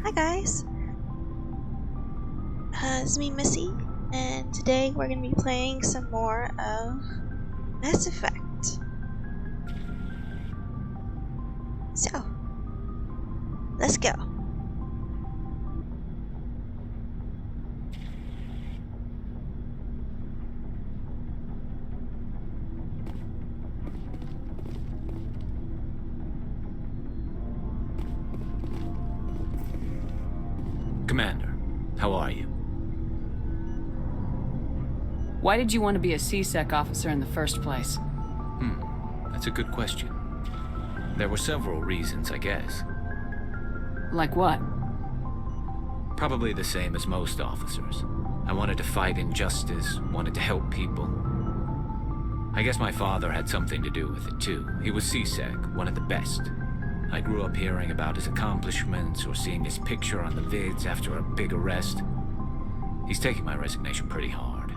Hi guys, it's me Missy, and today we're going to be playing some more of Mass Effect. So, let's go. Commander, how are you? Why did you want to be a CSEC officer in the first place? That's a good question. There were several reasons, I guess. Like what? Probably the same as most officers. I wanted to fight injustice, wanted to help people. I guess my father had something to do with it too. He was CSEC, one of the best. I grew up hearing about his accomplishments or seeing his picture on the vids after a big arrest. He's taking my resignation pretty hard.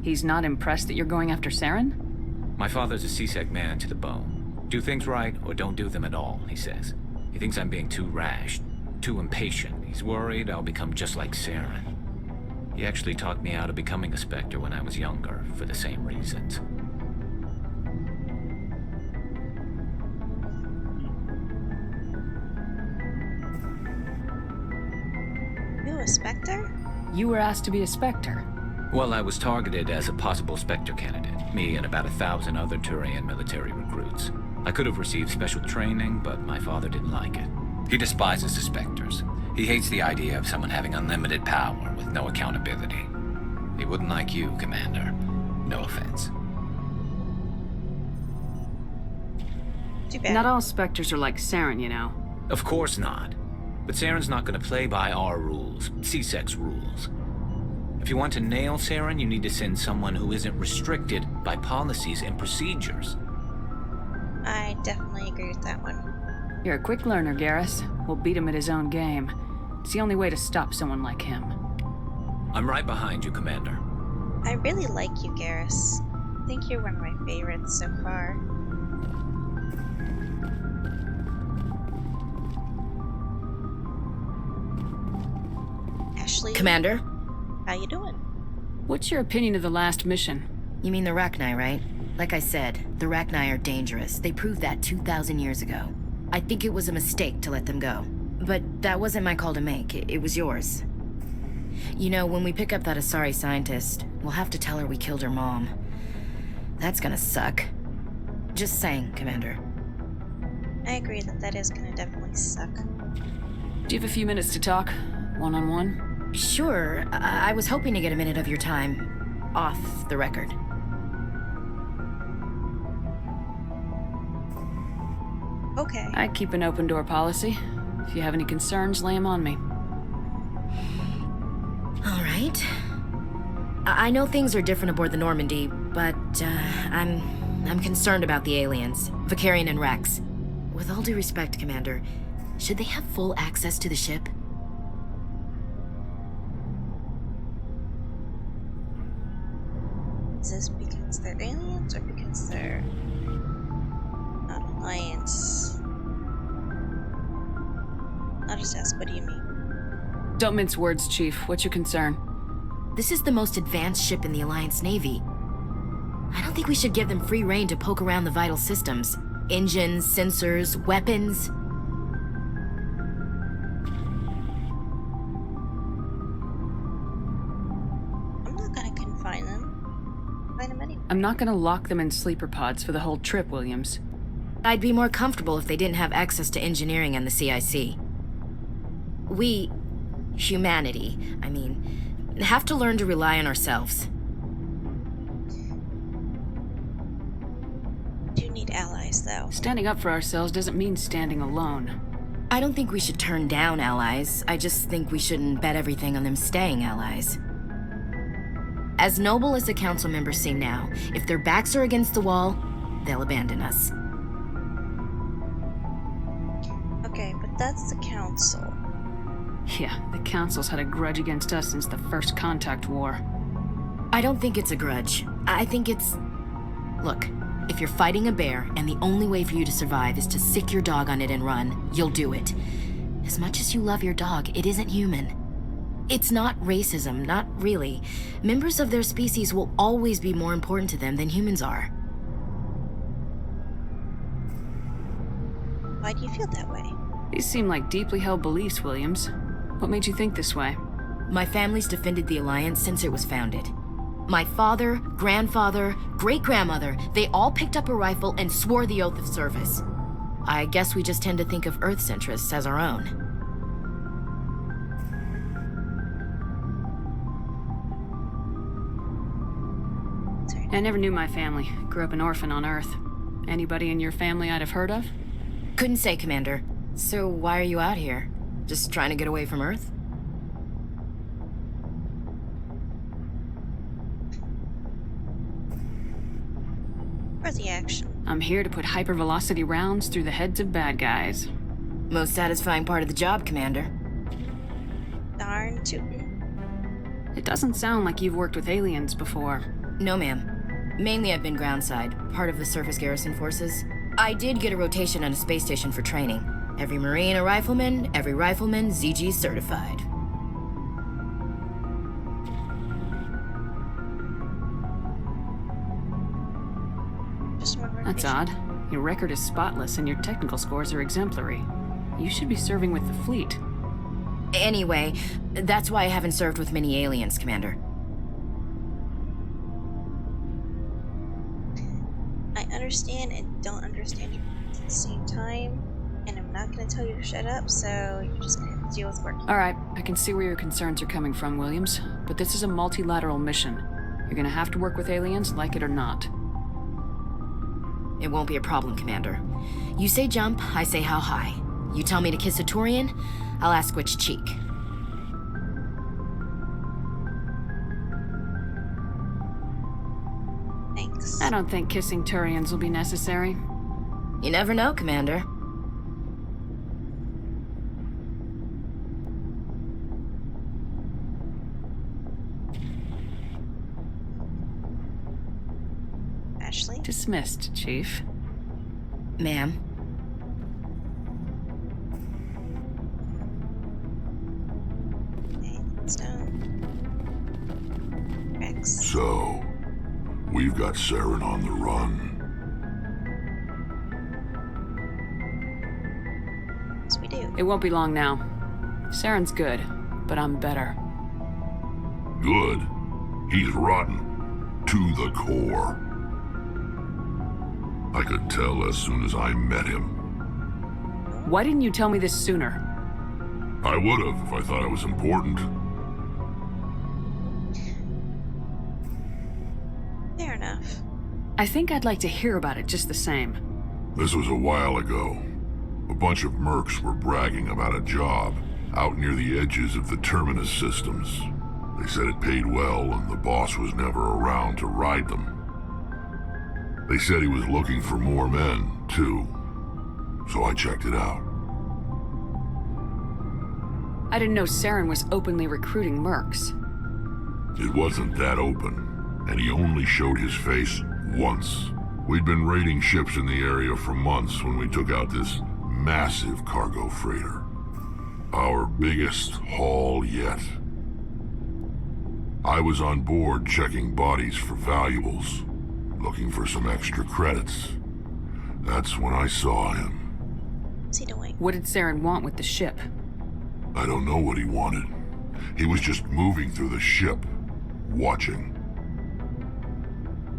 He's not impressed that you're going after Saren? My father's a CSEC man to the bone. Do things right or don't do them at all, he says. He thinks I'm being too rash, too impatient. He's worried I'll become just like Saren. He actually talked me out of becoming a Spectre when I was younger, for the same reasons. You a Spectre? You were asked to be a Spectre. Well, I was targeted as a possible Spectre candidate, me and about 1,000 other Turian military recruits. I could have received special training, but my father didn't like it. He despises the Spectres. He hates the idea of someone having unlimited power with no accountability. He wouldn't like you, Commander. No offense. Too bad. Not all Spectres are like Saren, you know. Of course not. But Saren's not going to play by our rules, CSEC's rules. If you want to nail Saren, you need to send someone who isn't restricted by policies and procedures. I definitely agree with that one. You're a quick learner, Garrus. We'll beat him at his own game. It's the only way to stop someone like him. I'm right behind you, Commander. I really like you, Garrus. I think you're one of my favorites so far. Ashley, Commander? how you doing? What's your opinion of the last mission? You mean the Rachni, right? Like I said, the Rachni are dangerous. They proved that 2,000 years ago. I think it was a mistake to let them go. But that wasn't my call to make. It was yours. You know, when we pick up that Asari scientist, we'll have to tell her we killed her mom. That's gonna suck. Just saying, Commander. I agree that is gonna definitely suck. Do you have a few minutes to talk? One-on-one? Sure, I was hoping to get a minute of your time off the record. Okay. I keep an open door policy. If you have any concerns, lay them on me. All right. I know things are different aboard the Normandy, but I'm concerned about the aliens, Vicarian and Rex. With all due respect, Commander, should they have full access to the ship? Is this because they're aliens or because they're not Alliance? I'll just ask, what do you mean? Don't mince words, Chief. What's your concern? This is the most advanced ship in the Alliance Navy. I don't think we should give them free rein to poke around the vital systems. Engines, sensors, weapons. I'm not gonna confine them. Confine them anyway. I'm not gonna lock them in sleeper pods for the whole trip, Williams. I'd be more comfortable if they didn't have access to engineering and the CIC. We, humanity, have to learn to rely on ourselves. We do need allies, though. Standing up for ourselves doesn't mean standing alone. I don't think we should turn down allies. I just think we shouldn't bet everything on them staying allies. As noble as the council members seem now, if their backs are against the wall, they'll abandon us. Okay, but that's the council. Yeah, the Council's had a grudge against us since the first contact war. I don't think it's a grudge. I think it's... Look, If you're fighting a bear and the only way for you to survive is to sick your dog on it and run, you'll do it. As much as you love your dog, it isn't human. It's not racism, not really. Members of their species will always be more important to them than humans are. Why do you feel that way? These seem like deeply held beliefs, Williams. What made you think this way? My family's defended the Alliance since it was founded. My father, grandfather, great-grandmother, they all picked up a rifle and swore the oath of service. I guess we just tend to think of Earth's interests as our own. I never knew my family. Grew up an orphan on Earth. Anybody in your family I'd have heard of? Couldn't say, Commander. So why are you out here? Just trying to get away from Earth? For the action. I'm here to put hypervelocity rounds through the heads of bad guys. Most satisfying part of the job, Commander. Darn tootin'. It doesn't sound like you've worked with aliens before. No, ma'am. Mainly I've been groundside, part of the surface garrison forces. I did get a rotation on a space station for training. Every Marine a rifleman, every rifleman ZG certified. Just one more That's mission. odd. Your record is spotless and your technical scores are exemplary. You should be serving with the fleet. Anyway, that's why I haven't served with many aliens, Commander. I understand and don't understand you at the same time, and I'm not gonna tell you to shut up, so you're just gonna have to deal with work. Alright, I can see where your concerns are coming from, Williams, but this is a multilateral mission. You're gonna have to work with aliens, like it or not. It won't be a problem, Commander. You say jump, I say how high. You tell me to kiss a Turian, I'll ask which cheek. Thanks. I don't think kissing Turians will be necessary. You never know, Commander. Ashley? Dismissed, Chief. Ma'am. Okay, Stone. Rex. So, we've got Saren on the run. Yes, we do. It won't be long now. Saren's good, but I'm better. Good. He's rotten. To the core. I could tell as soon as I met him. Why didn't you tell me this sooner? I would have if I thought it was important. Fair enough. I think I'd like to hear about it just the same. This was a while ago. A bunch of mercs were bragging about a job out near the edges of the Terminus systems. They said it paid well and the boss was never around to ride them. They said he was looking for more men, too. So I checked it out. I didn't know Saren was openly recruiting mercs. It wasn't that open, and he only showed his face once. We'd been raiding ships in the area for months when we took out this massive cargo freighter. Our biggest haul yet. I was on board checking bodies for valuables, looking for some extra credits. That's when I saw him. What's he doing? What did Saren want with the ship? I don't know what he wanted. He was just moving through the ship, watching.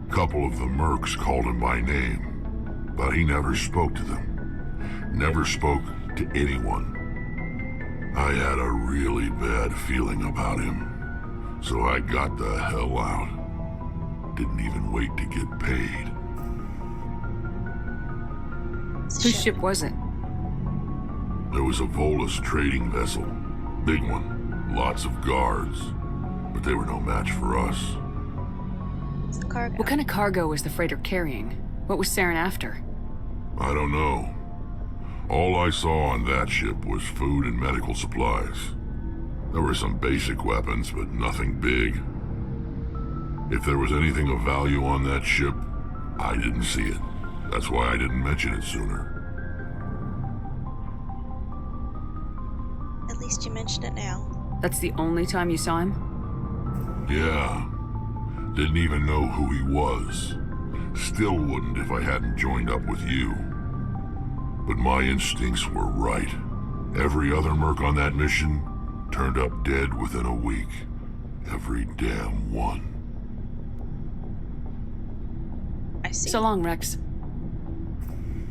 Couple of the mercs called him by name, but he never spoke to them. Never spoke to anyone. I had a really bad feeling about him, so I got the hell out. Didn't even wait to get paid. It's a Whose ship. ship was it? There was a Volus trading vessel. Big one. Lots of guards. But they were no match for us. It's the cargo. What kind of cargo was the freighter carrying? What was Saren after? I don't know. All I saw on that ship was food and medical supplies. There were some basic weapons, but nothing big. If there was anything of value on that ship, I didn't see it. That's why I didn't mention it sooner. At least you mentioned it now. That's the only time you saw him? Yeah. Didn't even know who he was. Still wouldn't if I hadn't joined up with you. But my instincts were right. Every other merc on that mission turned up dead within a week. Every damn one. I see. So long, Rex.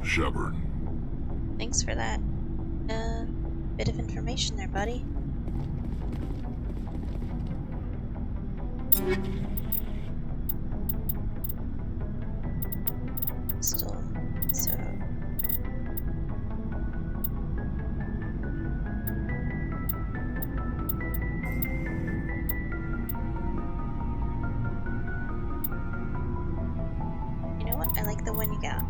Shepard. Thanks for that. Bit of information there, buddy. Still, so... You know what? I like the one you got.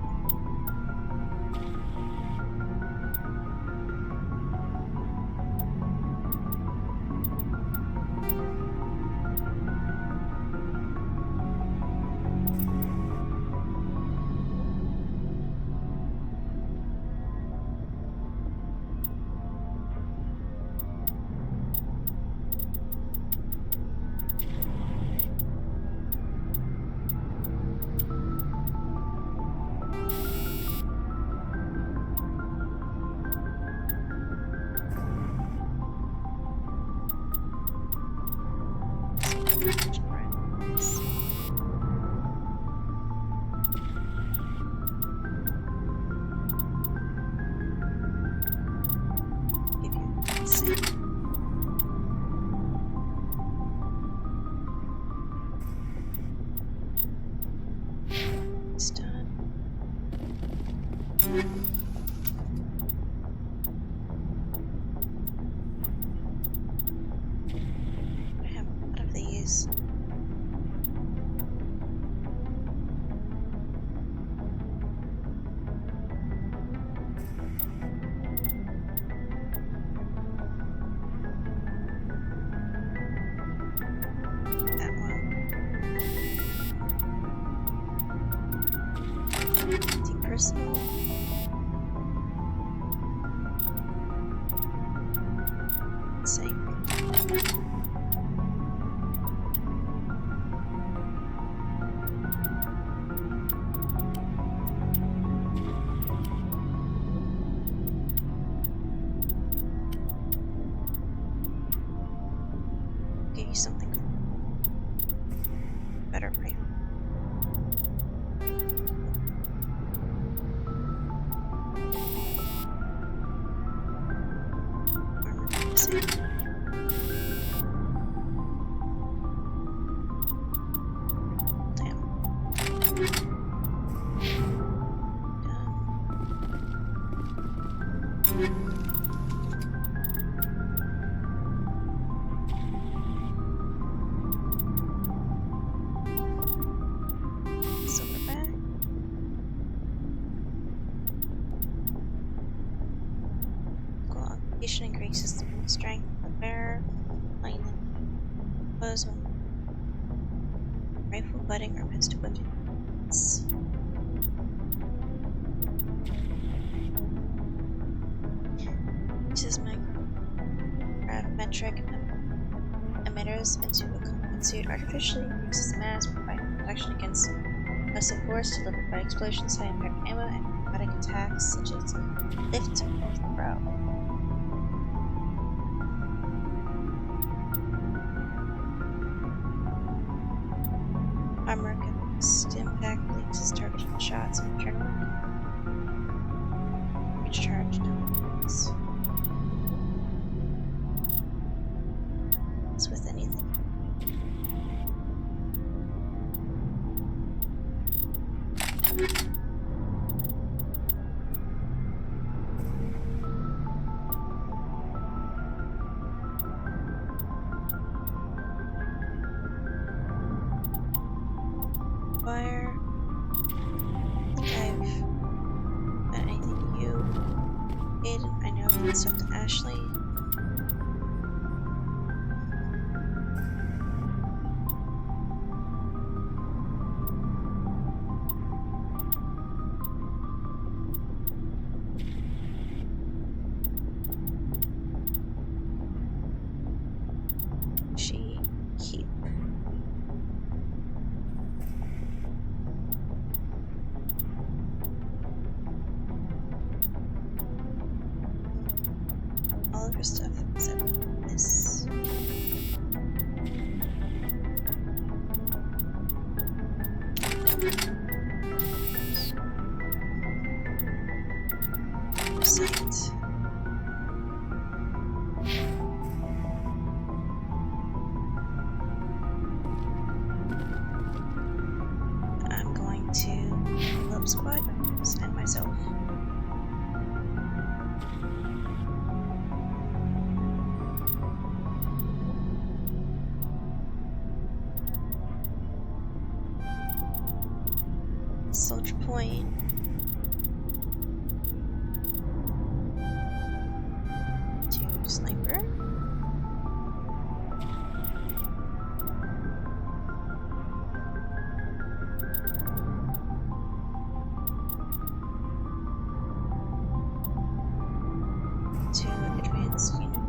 Give you a sec. It's done. I have a lot of these. That one. Depersonal. Same. Give you something better for you. Armor piercing. Damn. Silverback. Cool. Occupation increases the strength of the bearer. Lightning. Close one. Rifle, budding, or pistol weapons. Uses metric emitters into a combat suit artificially increases mass, providing protection against excessive force delivered by explosions, high impact ammo, and aquatic attacks such as lift or throw. Armor can resist impact, releases targeted shots and adrenaline. Recharge numbers. It's with anything. Fire. I've got anything you did. I know that stuff to Ashley. all of her stuff except this. Site. I'm going to pull up squad and myself. Soldier point. To sniper. To advanced unit.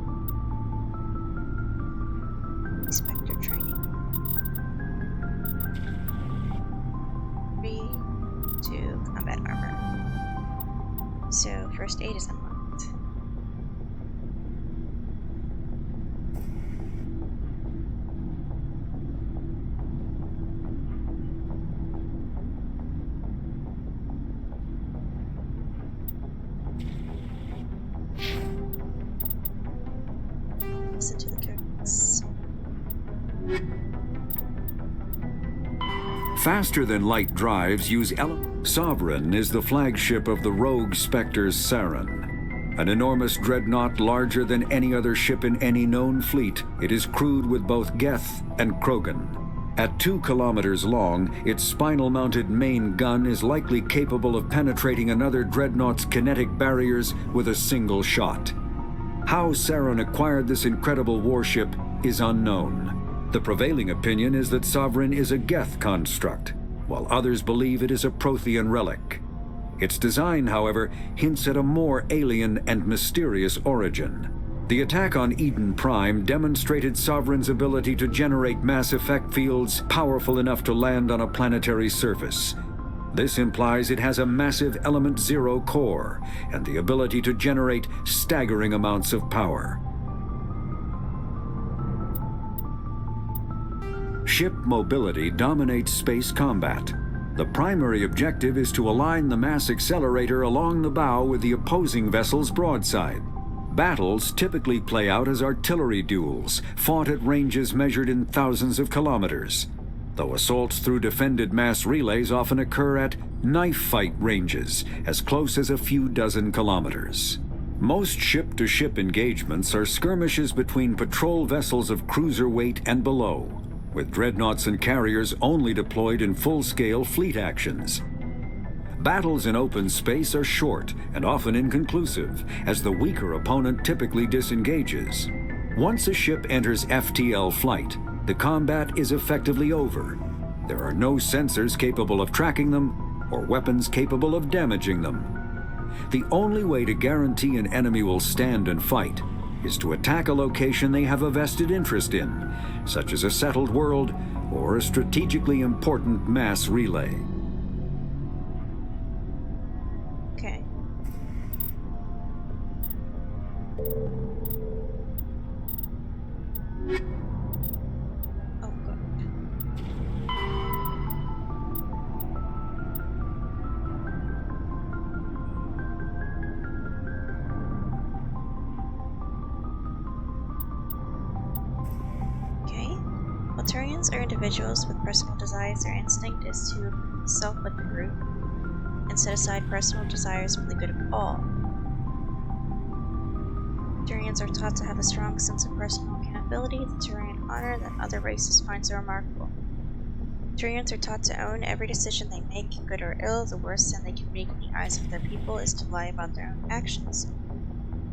Inspector training. 3 to combat armor. So first aid is unlocked. Listen to the codes. Faster-than-light drives use Sovereign is the flagship of the rogue Spectre Saren. An enormous dreadnought larger than any other ship in any known fleet, it is crewed with both Geth and Krogan. At 2 kilometers long, its spinal-mounted main gun is likely capable of penetrating another dreadnought's kinetic barriers with a single shot. How Saren acquired this incredible warship is unknown. The prevailing opinion is that Sovereign is a Geth construct, while others believe it is a Prothean relic. Its design, however, hints at a more alien and mysterious origin. The attack on Eden Prime demonstrated Sovereign's ability to generate mass effect fields powerful enough to land on a planetary surface. This implies it has a massive Element Zero core and the ability to generate staggering amounts of power. Ship mobility dominates space combat. The primary objective is to align the mass accelerator along the bow with the opposing vessel's broadside. Battles typically play out as artillery duels, fought at ranges measured in thousands of kilometers, though assaults through defended mass relays often occur at knife fight ranges, as close as a few dozen kilometers. Most ship-to-ship engagements are skirmishes between patrol vessels of cruiser weight and below, with dreadnoughts and carriers only deployed in full-scale fleet actions. Battles in open space are short and often inconclusive, as the weaker opponent typically disengages. Once a ship enters FTL flight, the combat is effectively over. There are no sensors capable of tracking them or weapons capable of damaging them. The only way to guarantee an enemy will stand and fight is to attack a location they have a vested interest in, such as a settled world or a strategically important mass relay. Okay. Oh, good. Okay. Altarians are individuals with personal desires. Their instinct is to self with the group and set aside personal desires for the good of all. Turians are taught to have a strong sense of personal accountability, the Turian honor that other races find so remarkable. Turians are taught to own every decision they make, good or ill. The worst sin they can make in the eyes of their people is to lie about their own actions.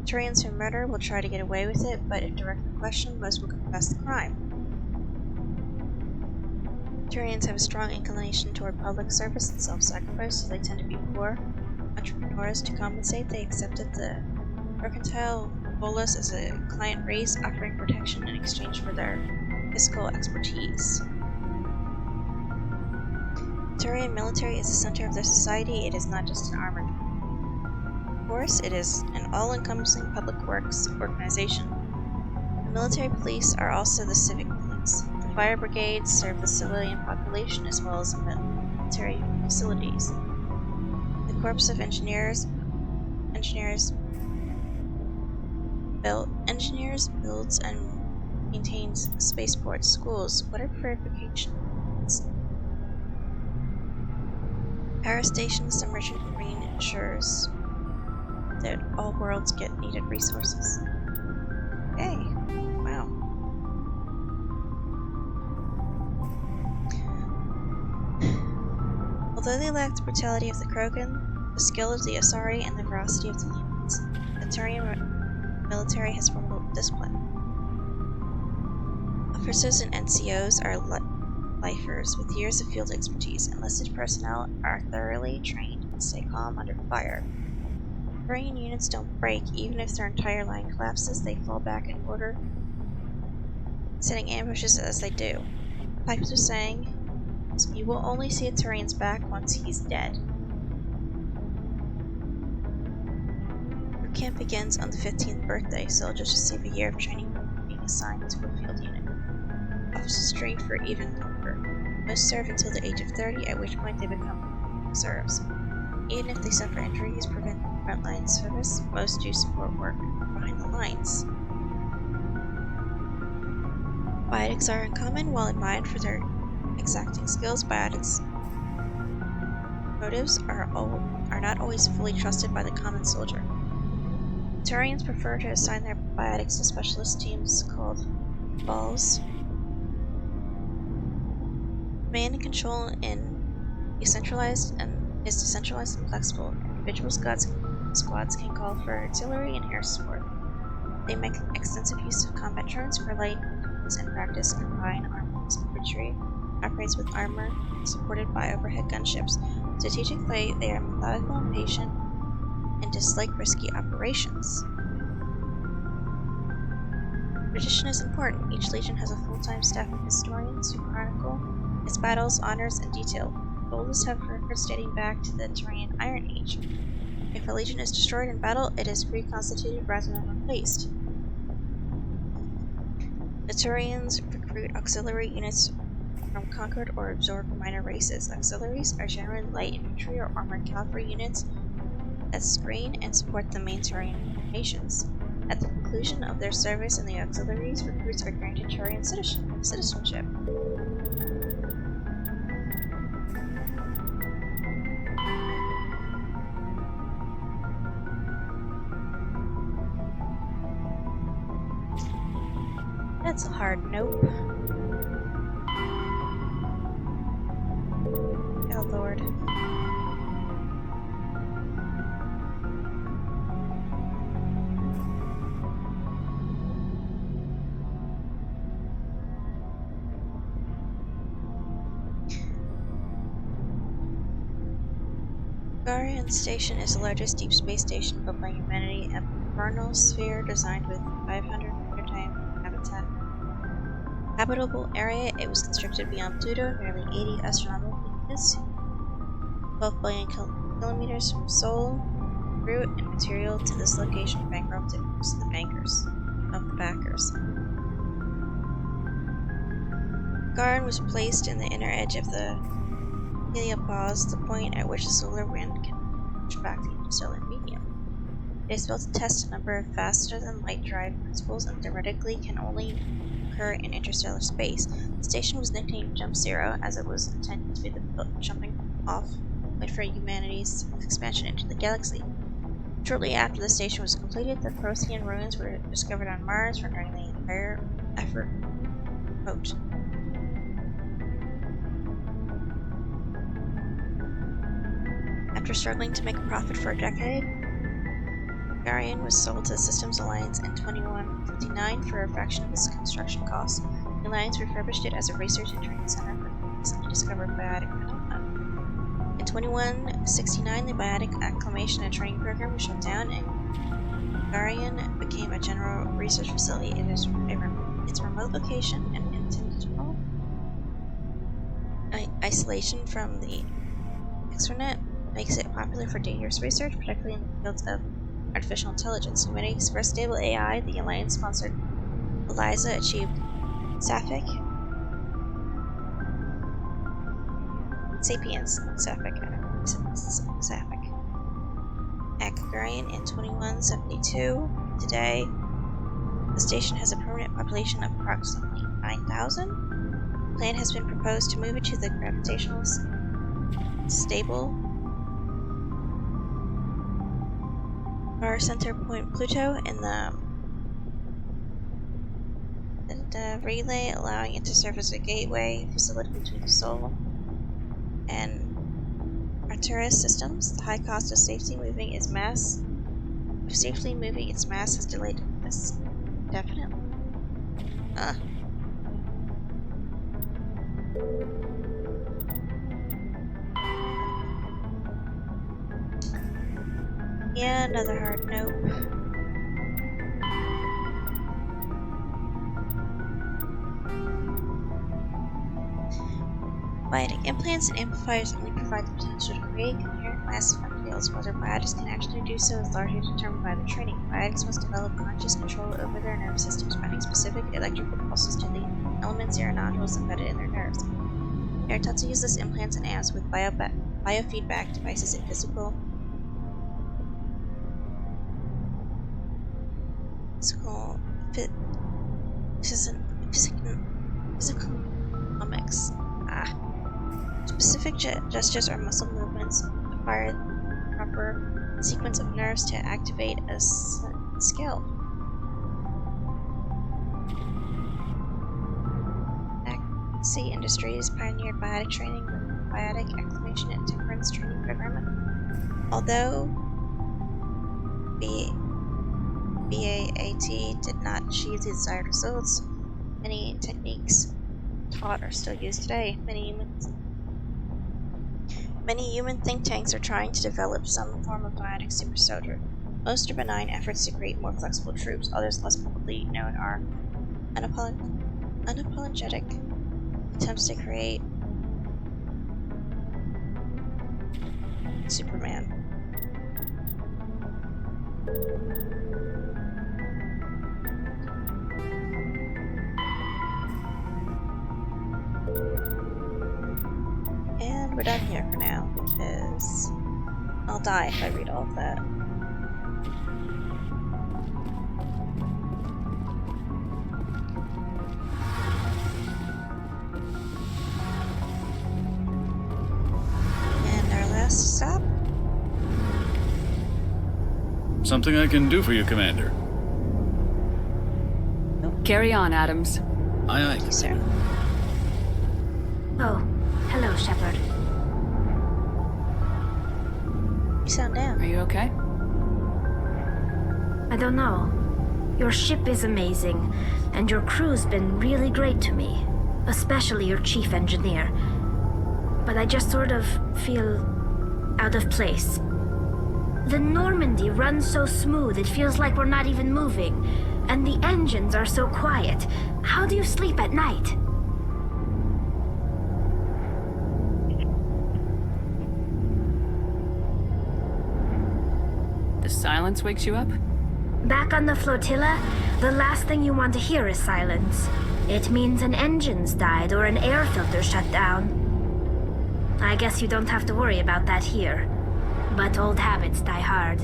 Turians who murder will try to get away with it, but if directly questioned, most will confess the crime. Turians have a strong inclination toward public service and self-sacrifice, so they tend to be poor entrepreneurs. To compensate, they accepted the mercantile bolus as a client race, offering protection in exchange for their fiscal expertise. Turian military is the center of their society. It is not just an armored. course, it is an all-encompassing public works organization. The military police are also the civic police. The fire brigades serve the civilian population as well as military facilities. The Corps of Engineers builds and maintains spaceports, schools, water purification plants, power stations, and merchant marine ensures that all worlds get needed resources. Okay, wow. Although they lack the brutality of the Krogan, the skill of the Asari, and the ferocity of the humans, the Turian military has formidable discipline. Officers and NCOs are lifers with years of field expertise. Enlisted personnel are thoroughly trained and stay calm under fire. Turian units don't break. Even if their entire line collapses, they fall back in order, setting ambushes as they do. Pipes are saying, "You will only see a Turian's back once he's dead." Your camp begins on the 15th birthday. Soldiers receive a year of training before being assigned to a field unit. Officers train for even longer. Most serve until the age of 30, at which point they become reserves. Even if they suffer injuries preventing frontline service, most do support work behind the lines. Biotics are uncommon. While admired for their exacting skills, Biotics' motives are not always fully trusted by the common soldier. Turians prefer to assign their Biotics to specialist teams called balls. Command and control is decentralized and flexible. Individual squads can call for artillery and air support. They make extensive use of combat drones for light and practice combine armor infantry. Operates with armor supported by overhead gunships. Strategically, they are methodical and patient and dislike risky operations. Tradition is important. Each legion has a full-time staff of historians who chronicle its battles, honors, and detail. The oldest have records dating back to the Turian Iron Age. If a legion is destroyed in battle, it is reconstituted rather than replaced. The Turians recruit auxiliary units from conquered or absorbed minor races. Auxiliaries are generally light infantry or armored cavalry units that screen and support the main Turian nations. At the conclusion of their service in the auxiliaries, recruits are granted Turian citizenship. That's a hard nope. Oh lord. Garian Station is the largest deep space station built by humanity, a vernal sphere designed with 500 maritime habitat. Habitable area, it was constructed beyond Pluto, nearly 80 astronomical units, 12 billion kilometers from Sol. Route and material to this location bankrupted most of the backers. Garan was placed in the inner edge of the heliopause, the point at which the solar wind can push back the interstellar medium. It is built to test a number of faster-than-light drive principles and theoretically can only occur in interstellar space. The station was nicknamed Jump Zero as it was intended to be the jumping off point for humanity's expansion into the galaxy. Shortly after the station was completed, the Prothean ruins were discovered on Mars, rendering the entire effort moot. After struggling to make a profit for a decade, Garian was sold to the Systems Alliance in 2159 for a fraction of its construction costs. The Alliance refurbished it as a research and training center for the recently discovered biotic phenomena. In 2169, the Biotic Acclimation and Training Program was shut down, and Garian became a general research facility. Its remote location and intentional isolation from the extranet makes it popular for dangerous research, particularly in the fields of artificial intelligence. Humanity's first stable AI, the Alliance-sponsored ELIZA, achieved Sapphic. Sapiens, Sapphic. Sapphic. Akagarian in 2172. Today, the station has a permanent population of approximately 9,000. A plan has been proposed to move it to the gravitational stable Star Center Point Pluto in the relay, allowing it to serve as a gateway facility between the Sol and Arcturus systems. The high cost of safely moving its mass has delayed this definitely. Yeah, another hard nope. Biotic implants and amplifiers only provide the potential to create coherent massive fields. Whether biotics can actually do so is largely determined by their training. Biotics must develop conscious control over their nerve systems, finding specific electrical pulses to the elements or nodules embedded in their nerves. They are taught to use these implants and amps with biofeedback devices in physical physiconomics. Specific gestures or muscle movements require the proper sequence of nerves to activate a skill. Axie Industries pioneered biotic training with biotic activation and temperance training program. Although BAAT did not achieve the desired results, many techniques taught are still used today. Many human think tanks are trying to develop some form of biotic super soldier. Most are benign efforts to create more flexible troops. Others, less publicly known, are unapologetic attempts to create Superman. And we're done here for now, because I'll die if I read all of that. And our last stop? Something I can do for you, Commander. Carry on, Adams. Aye, aye. Thank you, sir. Oh, hello, Shepard. You sound down. Are you okay? I don't know. Your ship is amazing, and your crew's been really great to me, especially your chief engineer. But I just sort of feel out of place. The Normandy runs so smooth it feels like we're not even moving, and the engines are so quiet. How do you sleep at night? The silence wakes you up? Back on the flotilla, the last thing you want to hear is silence. It means an engine's died or an air filter shut down. I guess you don't have to worry about that here. But old habits die hard.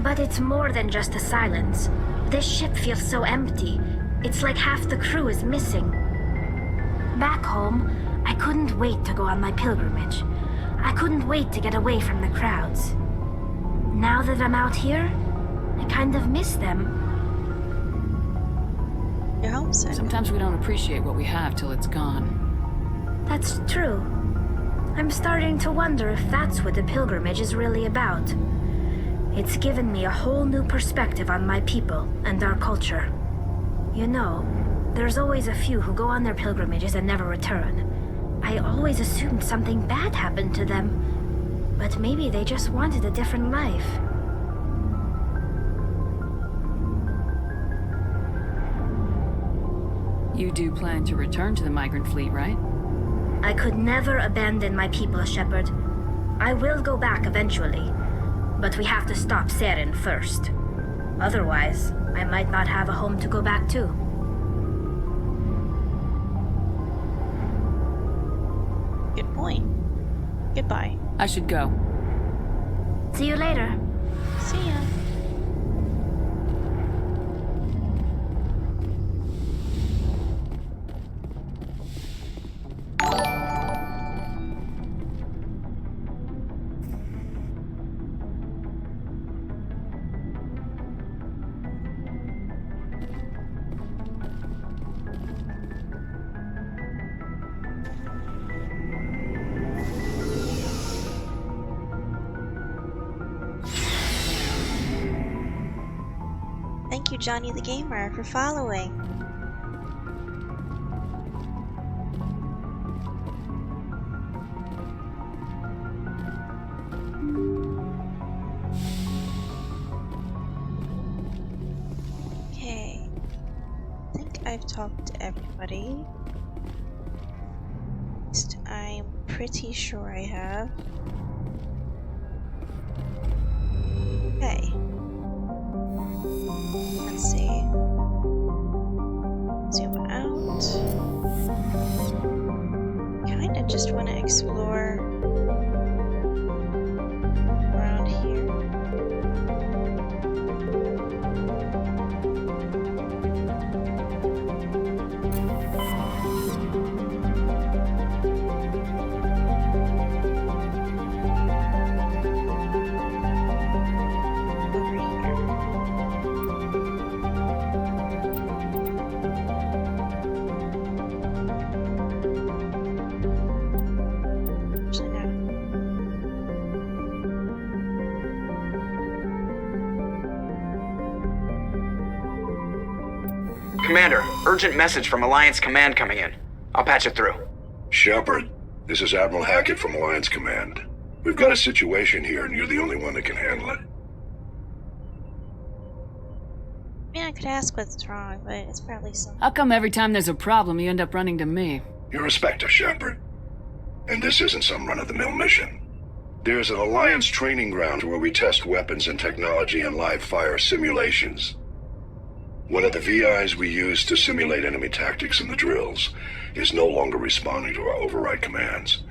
But it's more than just the silence. This ship feels so empty. It's like half the crew is missing. Back home, I couldn't wait to go on my pilgrimage. I couldn't wait to get away from the crowds. Now that I'm out here, I kind of miss them. You're homesick. Sometimes we don't appreciate what we have till it's gone. That's true. I'm starting to wonder if that's what the pilgrimage is really about. It's given me a whole new perspective on my people and our culture. You know, there's always a few who go on their pilgrimages and never return. I always assumed something bad happened to them, but maybe they just wanted a different life. You do plan to return to the migrant fleet, right? I could never abandon my people, Shepard. I will go back eventually, But we have to stop Seren first. Otherwise, I might not have a home to go back to. Good point. Goodbye. I should go. See you later. See ya. Thank you, Johnny the Gamer, for following. Okay. I think I've talked to everybody. At least I'm pretty sure I have. Okay. Let's see. Zoom out. Kinda just want to explore around here. Over here. Actually, no. Commander, urgent message from Alliance Command coming in. I'll patch it through. Shepard, this is Admiral Hackett from Alliance Command. We've got a situation here, and you're the only one that can handle it. I mean, I could ask what's wrong, but it's probably something. How come every time there's a problem, you end up running to me? You're a Spectre, Shepard. And this isn't some run-of-the-mill mission. There's an Alliance training ground where we test weapons and technology in live-fire simulations. One of the VIs we use to simulate enemy tactics in the drills is no longer responding to our override commands.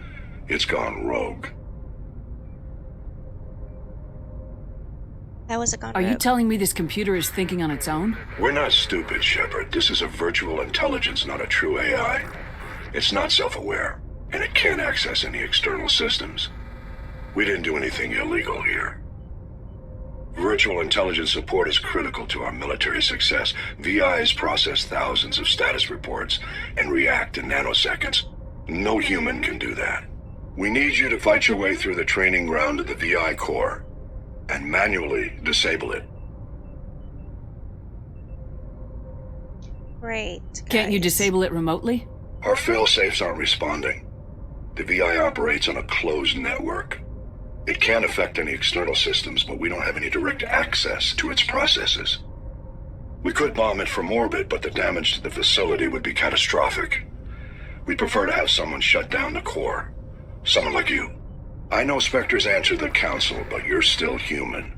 It's gone rogue. How was it gone Are you rogue? telling me this computer is thinking on its own? We're not stupid, Shepard. This is a virtual intelligence, not a true AI. It's not self-aware, and it can't access any external systems. We didn't do anything illegal here. Virtual intelligence support is critical to our military success. VIs process thousands of status reports and react in nanoseconds. No human can do that. We need you to fight your way through the training ground of the VI core and manually disable it. Great. Can't you guys. disable it remotely? Our fail-safes aren't responding. The VI operates on a closed network. It can affect any external systems, but we don't have any direct access to its processes. We could bomb it from orbit, but the damage to the facility would be catastrophic. We'd prefer to have someone shut down the core. Someone like you. I know Spectres answer the Council, but you're still human.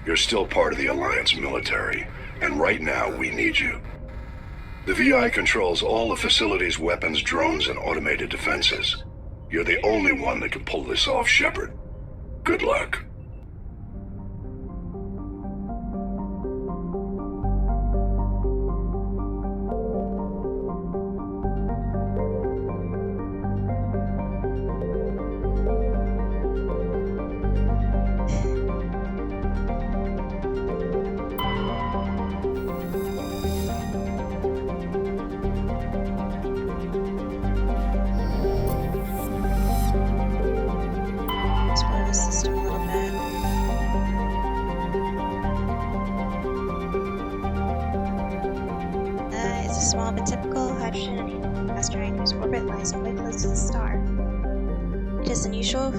You're still part of the Alliance military, and right now we need you. The VI controls all the facility's weapons, drones, and automated defenses. You're the only one that can pull this off, Shepard. Good luck. Explore the system a little bit. It's a small but typical hydrogen asteroid whose orbit lies quite close to the star. It is unusual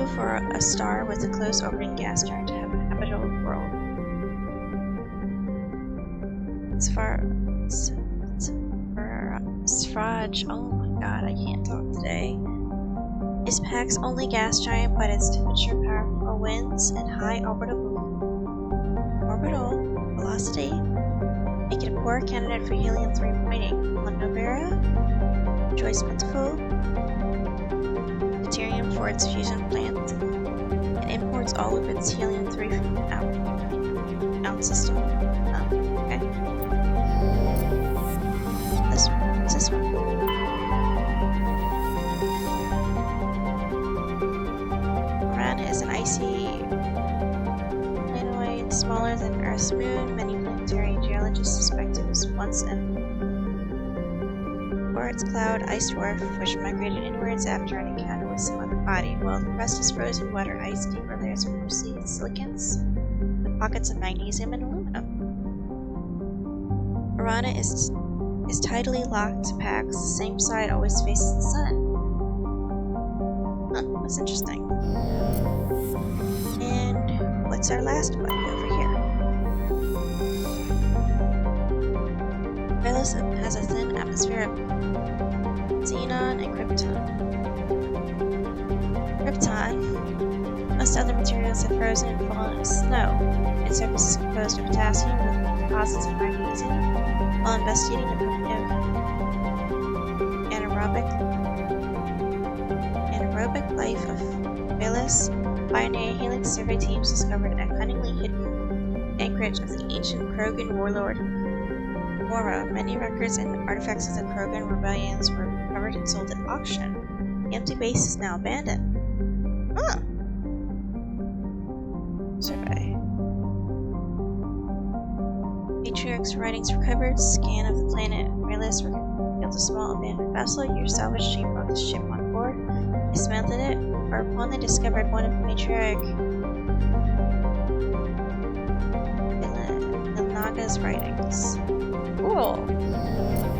for a star with a close orbiting gas giant to have a habitable world. Sfraj. Oh my god, I can't talk today. is Pax's only gas giant, but its temperature, powerful winds, and high orbital velocity make it a poor candidate for helium-3 mining. Lemnivora enjoys plentiful deuterium for its fusion plant and imports all of its helium-3 from out system. Okay. This one. What's this one? Uran is an icy planetoid smaller than Earth's moon. Many planetary geologists suspect it was once an its cloud ice dwarf, which migrated inwards after an encounter with some other body, while the rest is frozen water ice. Deeper layers are mostly silicons, with pockets of magnesium and aluminum. Urana is tidally locked to Pax. The same side always faces the sun. Huh, that's interesting. And what's our last one over here? Velos has a thin atmosphere of xenon and krypton. Krypton, most other materials have frozen and fallen as snow. Its surface is composed of potassium with deposits of magnesium. While investigating the primitive anaerobic life of Velos, Pioneer Helix survey teams discovered a cunningly hidden anchorage of the ancient Krogan warlord Mora. Many records and artifacts of the Krogan rebellions were recovered and sold at auction. The empty base is now abandoned. Huh. Survey. Matriarch's writings recovered. Scan of the planet Velos revealed a small abandoned vessel. Your salvage team brought the ship on board. Dismantled it, whereupon they discovered one of Matriarch Naga's writings. Cool.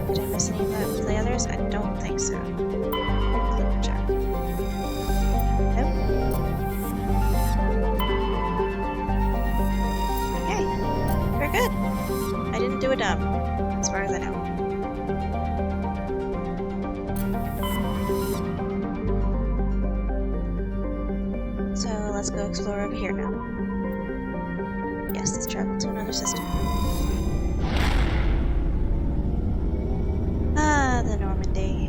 Did I miss any of the others? I don't think so. Click check. Nope. Okay. Very good. I didn't do a dumb, as far as I know. So let's go explore over here now. Yes, let's travel to another system. Ah, the Normandy.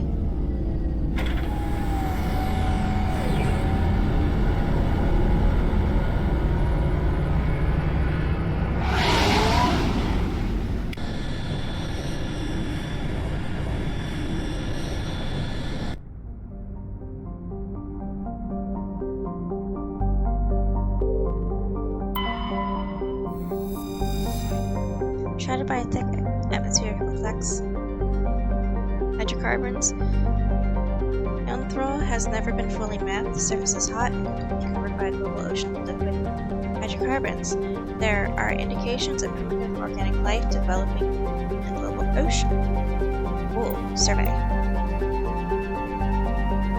Shrouded by a thick atmosphere of complex hydrocarbons, Younthral has never been fully mapped. The surface is hot and completely covered by a global ocean of liquid hydrocarbons. There are indications of primitive organic life developing in the global ocean. Cool. Survey.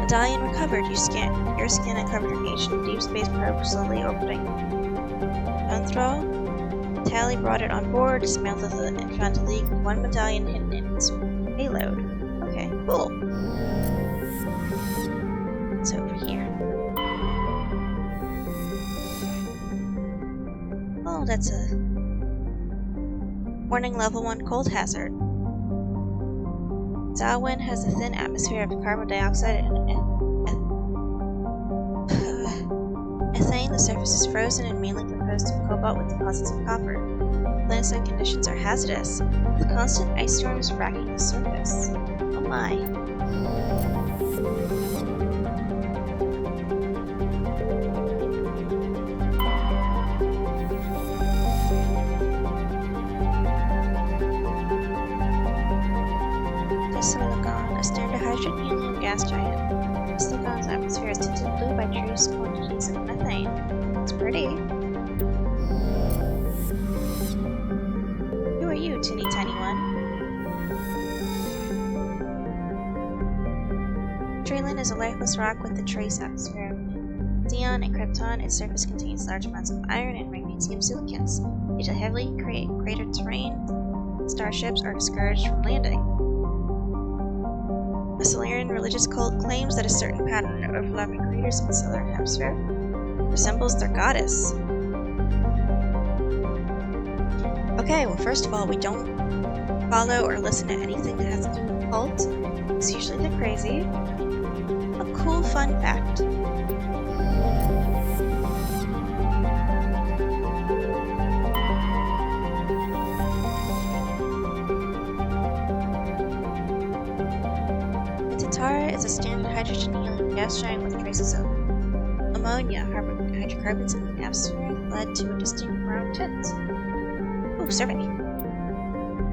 Medallion recovered. Your scan uncovered an ancient deep space probe slowly orbiting Younthral. Tally brought it on board, dismantled it, and found a leak with one medallion hidden in its payload. Okay, cool. It's over here. Oh, that's a warning level 1 cold hazard. Zawin has a thin atmosphere of carbon dioxide and ethane. The surface is frozen and mainly composed of cobalt with deposits of copper. Planetside conditions are hazardous, with constant ice storms racking the surface. Oh my. Silicon, a stern-to-hydrogen helium gas giant. Silicon's atmosphere is tinted blue by trace quantities of methane. It's pretty. Who are you, teeny tiny one? Traylon is a lifeless rock with a trace atmosphere of xenon and krypton. Its surface contains large amounts of iron and magnesium silicons. Due to heavily cratered terrain, starships are discouraged from landing. A Solarian religious cult claims that a certain pattern of overlapping craters in the southern hemisphere resembles their goddess. Okay, well, first of all, we don't follow or listen to anything that has to do with the cult. It's usually they're crazy. A cool fun fact. Is a standard hydrogen helium gas giant with traces of ammonia harboring hydrocarbons in the atmosphere led to a distinct brown tint. Ooh, survey.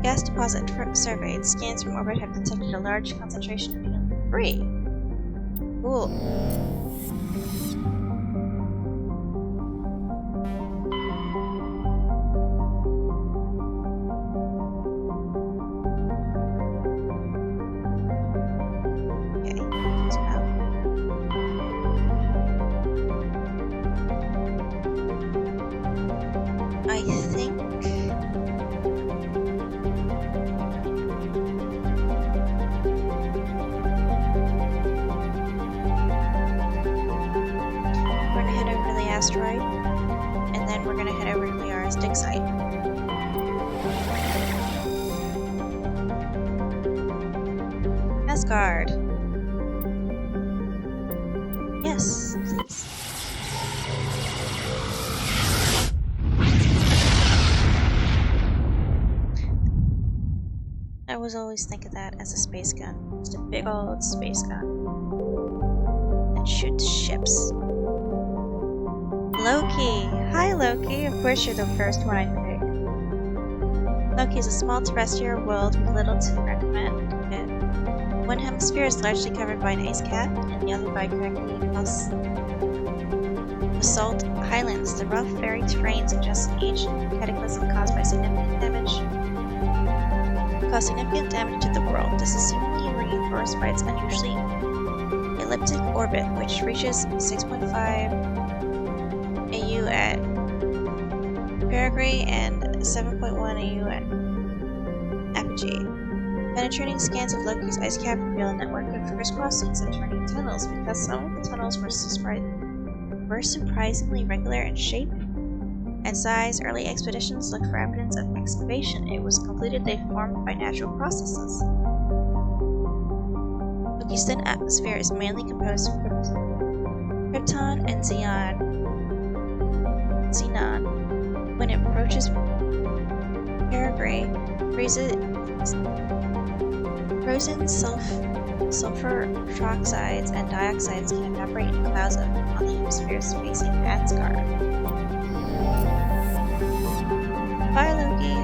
Gas deposit surveyed. Scans from orbit have detected a large concentration of helium-3. Cool. Asteroid, and then we're gonna head over to Liara's dig site. Asgard. Yes, please. I was always think of that as a space gun. Just a big old space gun. That shoots ships. Loki! Hi, Loki! Of course you're the first one I pick. Loki is a small terrestrial world with little to recommend it. One hemisphere is largely covered by an ice cap, and the other by craggy basalt highlands. The rough, varied terrain suggests an ancient cataclysm caused significant damage to the world. This is seemingly reinforced by its unusually elliptic orbit, which reaches 6.5 AU at Paraguay and 7.1 AU at Apogee. Penetrating scans of Loki's ice cap reveal a network of crisscrossing subterranean tunnels. Because some of the tunnels were surprisingly regular in shape and size, early expeditions looked for evidence of excavation. It was concluded they formed by natural processes. Loki's thin atmosphere is mainly composed of krypton and xenon. When it approaches Paraguay, frozen sulfur oxides and dioxides can evaporate in clouds on the hemispheres facing Asgard. Bye, Loki.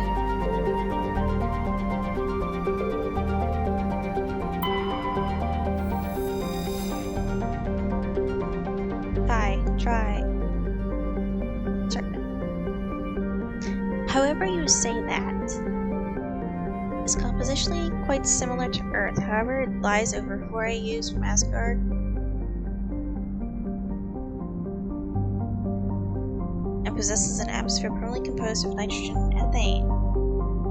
Try. However you say that, is compositionally quite similar to Earth. However, it lies over 4 AUs from Asgard. And possesses an atmosphere primarily composed of nitrogen and ethane.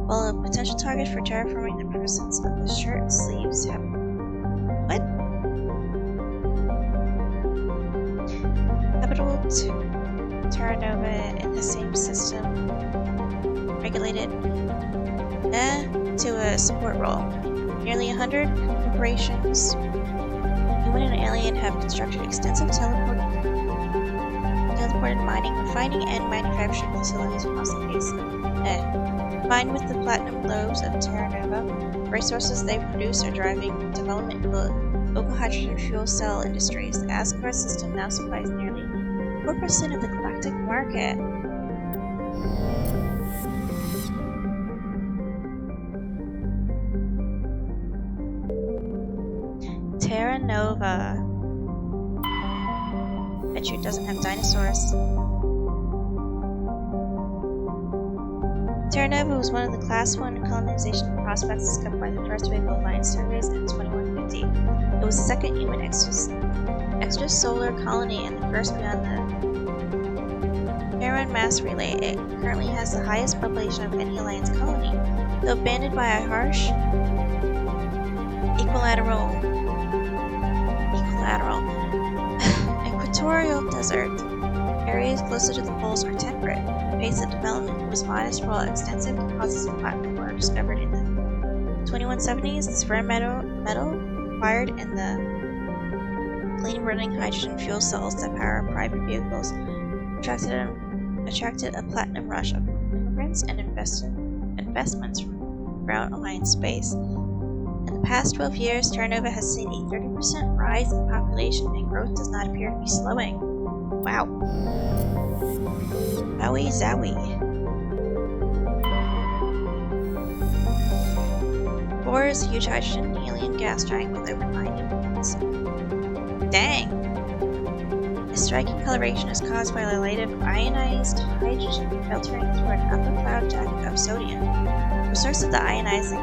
While a potential target for terraforming, the presence of the shirt sleeves have... What? Habitable Terra Nova in the same system. Regulated to a support role. Nearly 100 corporations, human and alien, have constructed extensive teleported mining, refining, and manufacturing facilities across the face. Combined with the platinum globes of Terra Nova, resources they produce are driving development in the local hydrogen fuel cell industries. The Asgard system now supplies nearly 4% of the galactic market. Terra Nova. Bet you it doesn't have dinosaurs. Terra Nova was one of the Class 1 colonization prospects discovered by the first wave of Alliance surveys in 2150. It was the second human extrasolar colony and the first beyond the Terran mass relay. It currently has the highest population of any Alliance colony, though banded by a harsh equilateral multilateral. Equatorial desert. Areas closer to the poles are temperate. The pace of development was modest while extensive deposits of platinum were discovered in the 2170s. The sperm metal acquired in the clean-running hydrogen fuel cells that power private vehicles attracted a platinum rush of immigrants and investments from Ground Alliance space. In the past 12 years, Terranova has seen a 30% rise in population, and growth does not appear to be slowing. Wow. Wowie zowie. Bohr is a huge hydrogen helium gas giant with over 90 moons. Dang! This striking coloration is caused by the light of ionized hydrogen filtering through an upper cloud jacket of sodium. The source of the ionization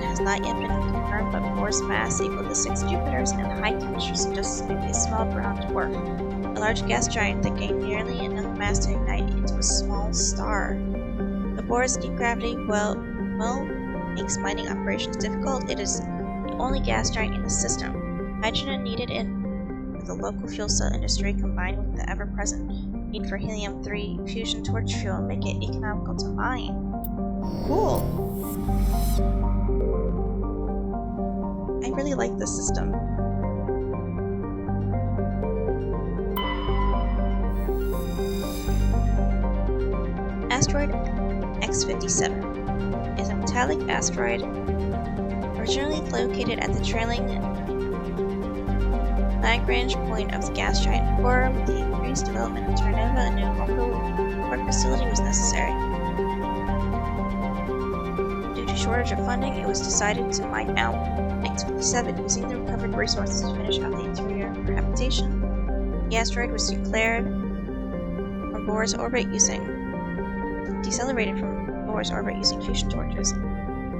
has not yet been confirmed, but Bohr's mass equal to 6 Jupiters and high temperature suggests it may be a small brown dwarf, a large gas giant that gained nearly enough mass to ignite into a small star. The Bohr's deep gravity well makes mining operations difficult. It is the only gas giant in the system. Hydrogen needed for the local fuel cell industry, combined with the ever-present need for helium-3 fusion torch fuel, make it economical to mine. Cool. I really like this system. Asteroid X-57 is a metallic asteroid originally located at the trailing Lagrange point of the gas giant. Before, with the increased development of Terranova, a new local port facility was necessary. Due to shortage of funding, it was decided to mine out X-57 using the recovered resources to finish out the interior for habitation. The asteroid was decelerated from Bohr's orbit using fusion torches,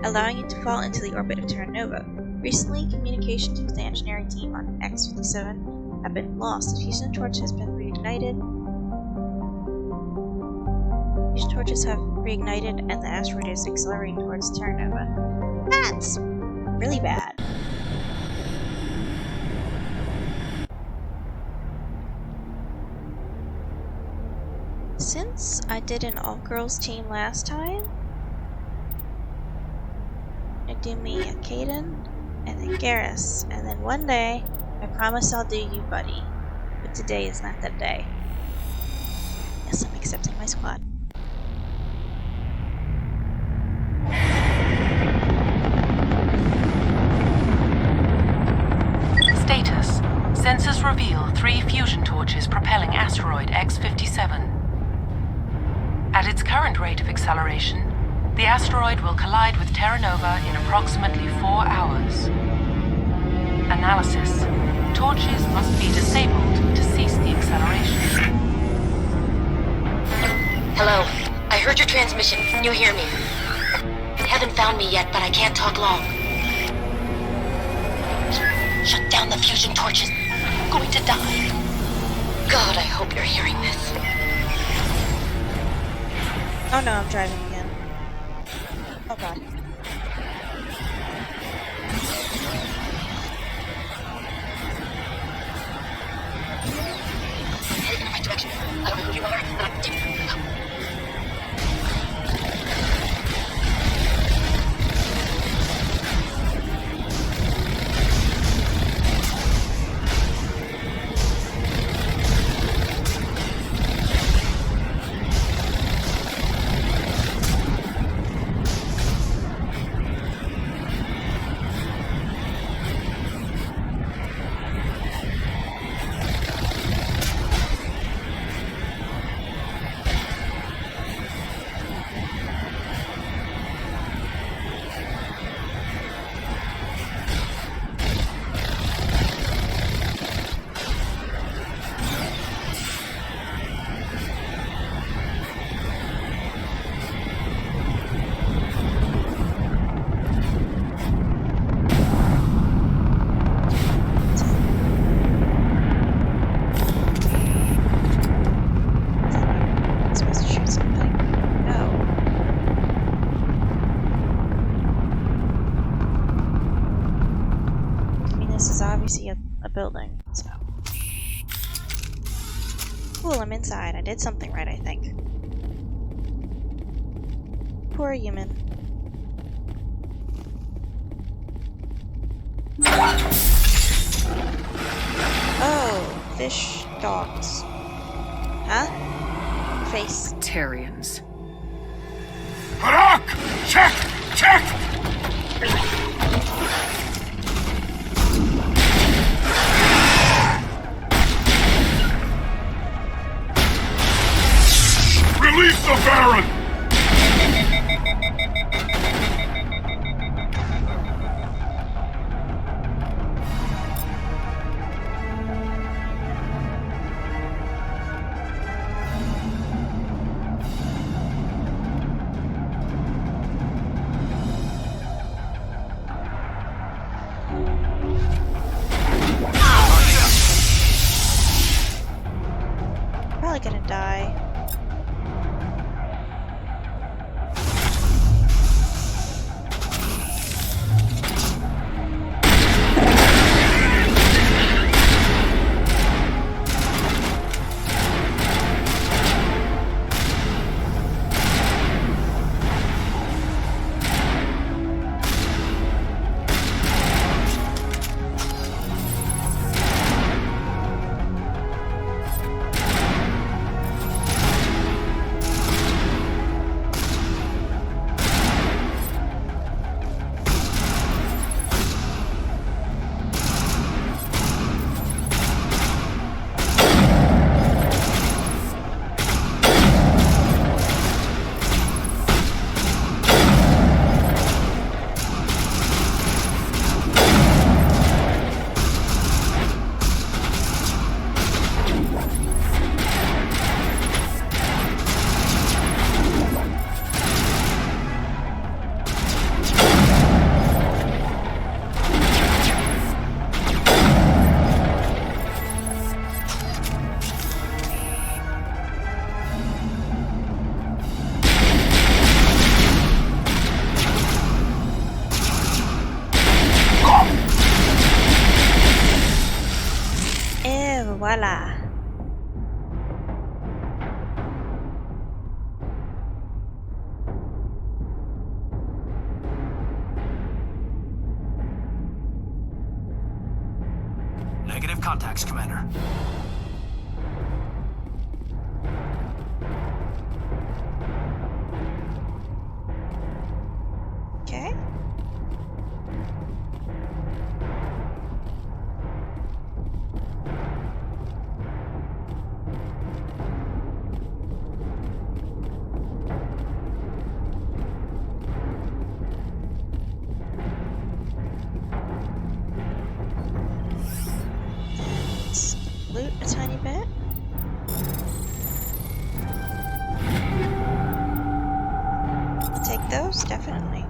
allowing it to fall into the orbit of Terranova. Recently, communications with the engineering team on X-57 have been lost. The fusion torch has been reignited. Fusion torches have reignited, and the asteroid is accelerating towards Terranova. That's really bad. Since I did an all-girls team last time, I do me a Caden, and then Garrus, and then one day, I promise I'll do you, buddy. But today is not that day. Yes, I'm accepting my squad. Status. Sensors reveal 3 fusion torches propelling Asteroid X-57. At its current rate of acceleration, the asteroid will collide with Terranova in approximately 4 hours. Analysis. Torches must be disabled to cease the acceleration. Hello. I heard your transmission. Can you hear me? Haven't found me yet, but I can't talk long. Shut down the fusion torches. I'm going to die. God, I hope you're hearing this. Oh no, I'm driving again. Oh god. Heading in the right direction. I don't know who you are. that building, so. Cool, I'm inside. I did something right, I think. Poor human. Oh, fish dogs. Huh? Face. Tarians. Harak! Check! Check! Release the Baron! Probably gonna die. Voila. Negative contacts, Commander. Okay. Loot a tiny bit. I'll take those, definitely.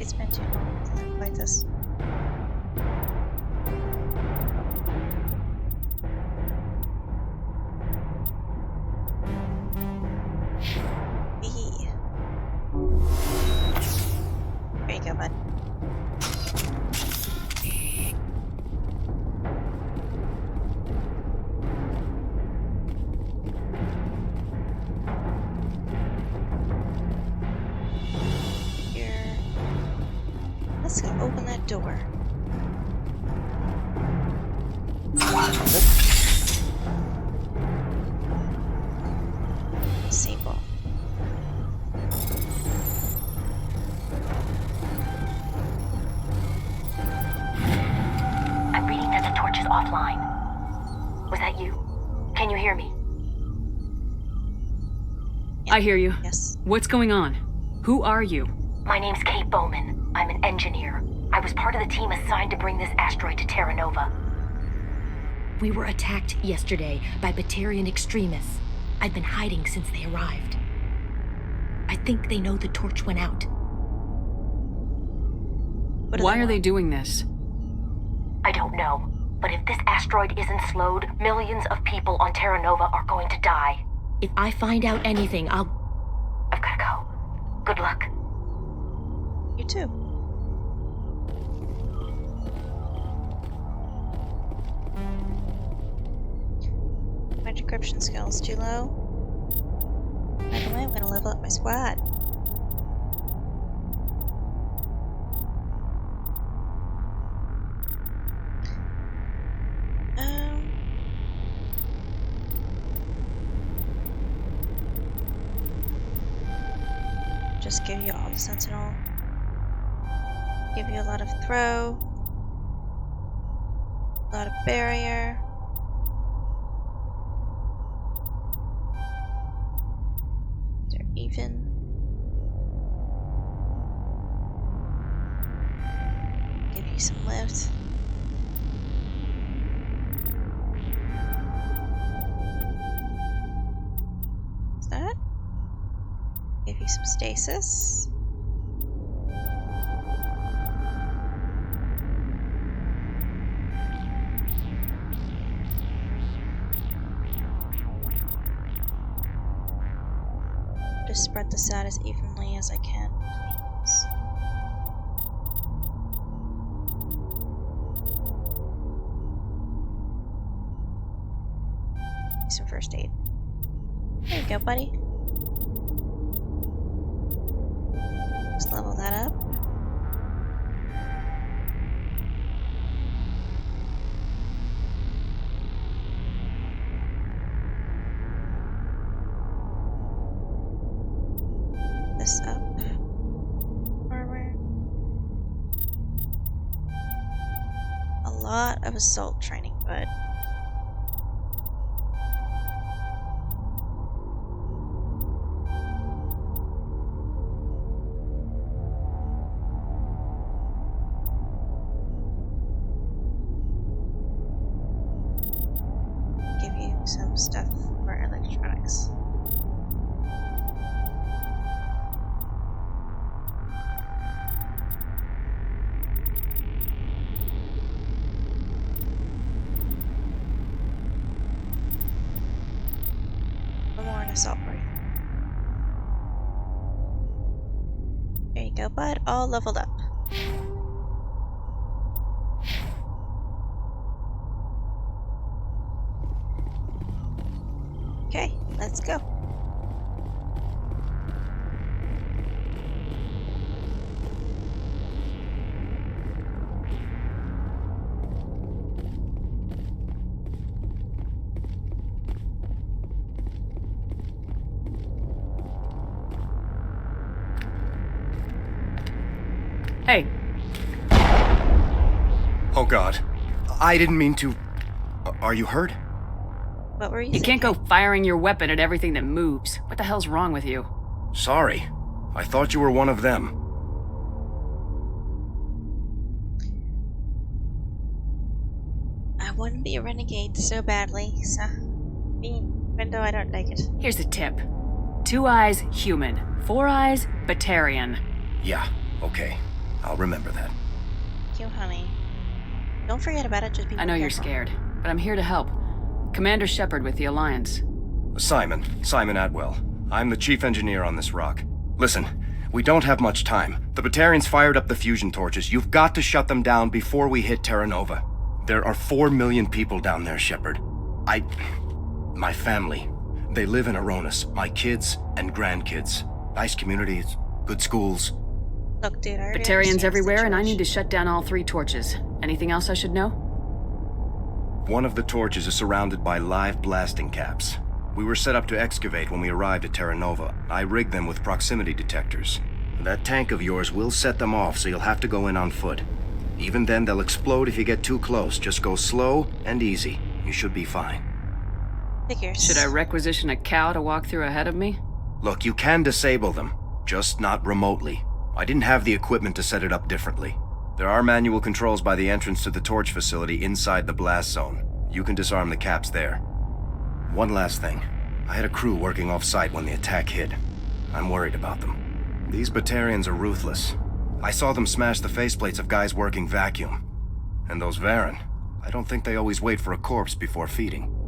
It's been too long since I've played this. Eee. There you go, bud. Let's go open that door. Disable. I'm reading that the torch is offline. Was that you? Can you hear me? I hear you. Yes. What's going on? Who are you? My name's Kate Bowman. I'm an engineer. I was part of the team assigned to bring this asteroid to Terra Nova. We were attacked yesterday by Batarian extremists. I've been hiding since they arrived. I think they know the torch went out. Why are they doing this? I don't know. But if this asteroid isn't slowed, millions of people on Terra Nova are going to die. If I find out anything, I've gotta go. Good luck. You too. My decryption skills too low. By the way, I'm gonna level up my squad. Just give you all the sentinel. Give you a lot of throw. A lot of barrier. They're even. Give you some lift. What's that? Give you some stasis. Just spread this out as evenly as I can. Please. Some first aid. There you go, buddy. Just level that up. This up. Armor. A lot of assault training, bud. Give you some stuff for electronics. Assault rifle. There you go, bud. All leveled up. Okay, let's go. Hey. Oh God. I didn't mean to... Are you hurt? What were you You can't go firing your weapon at everything that moves. What the hell's wrong with you? Sorry. I thought you were one of them. I wouldn't be a renegade so badly, so... even though I don't like it. Here's a tip. 2 eyes, human. 4 eyes, Batarian. Yeah, okay. I'll remember that. Thank you, honey. Don't forget about it, just be I know careful. you're scared, but I'm here to help. Commander Shepard with the Alliance. Simon Atwell. I'm the chief engineer on this rock. Listen, we don't have much time. The Batarians fired up the fusion torches. You've got to shut them down before we hit Terra Nova. There are 4 million people down there, Shepard. My family. They live in Aronis. My kids and grandkids. Nice communities, good schools. Look, dude, I already Batarians understand the everywhere, and I situation. need to shut down all 3 torches. Anything else I should know? One of the torches is surrounded by live blasting caps. We were set up to excavate when we arrived at Terra Nova. I rigged them with proximity detectors. That tank of yours will set them off, so you'll have to go in on foot. Even then, they'll explode if you get too close. Just go slow and easy. You should be fine. Figures. Should I requisition a cow to walk through ahead of me? Look, you can disable them, just not remotely. I didn't have the equipment to set it up differently. There are manual controls by the entrance to the torch facility inside the blast zone. You can disarm the caps there. One last thing. I had a crew working off-site when the attack hit. I'm worried about them. These Batarians are ruthless. I saw them smash the faceplates of guys working vacuum. And those Varen, I don't think they always wait for a corpse before feeding.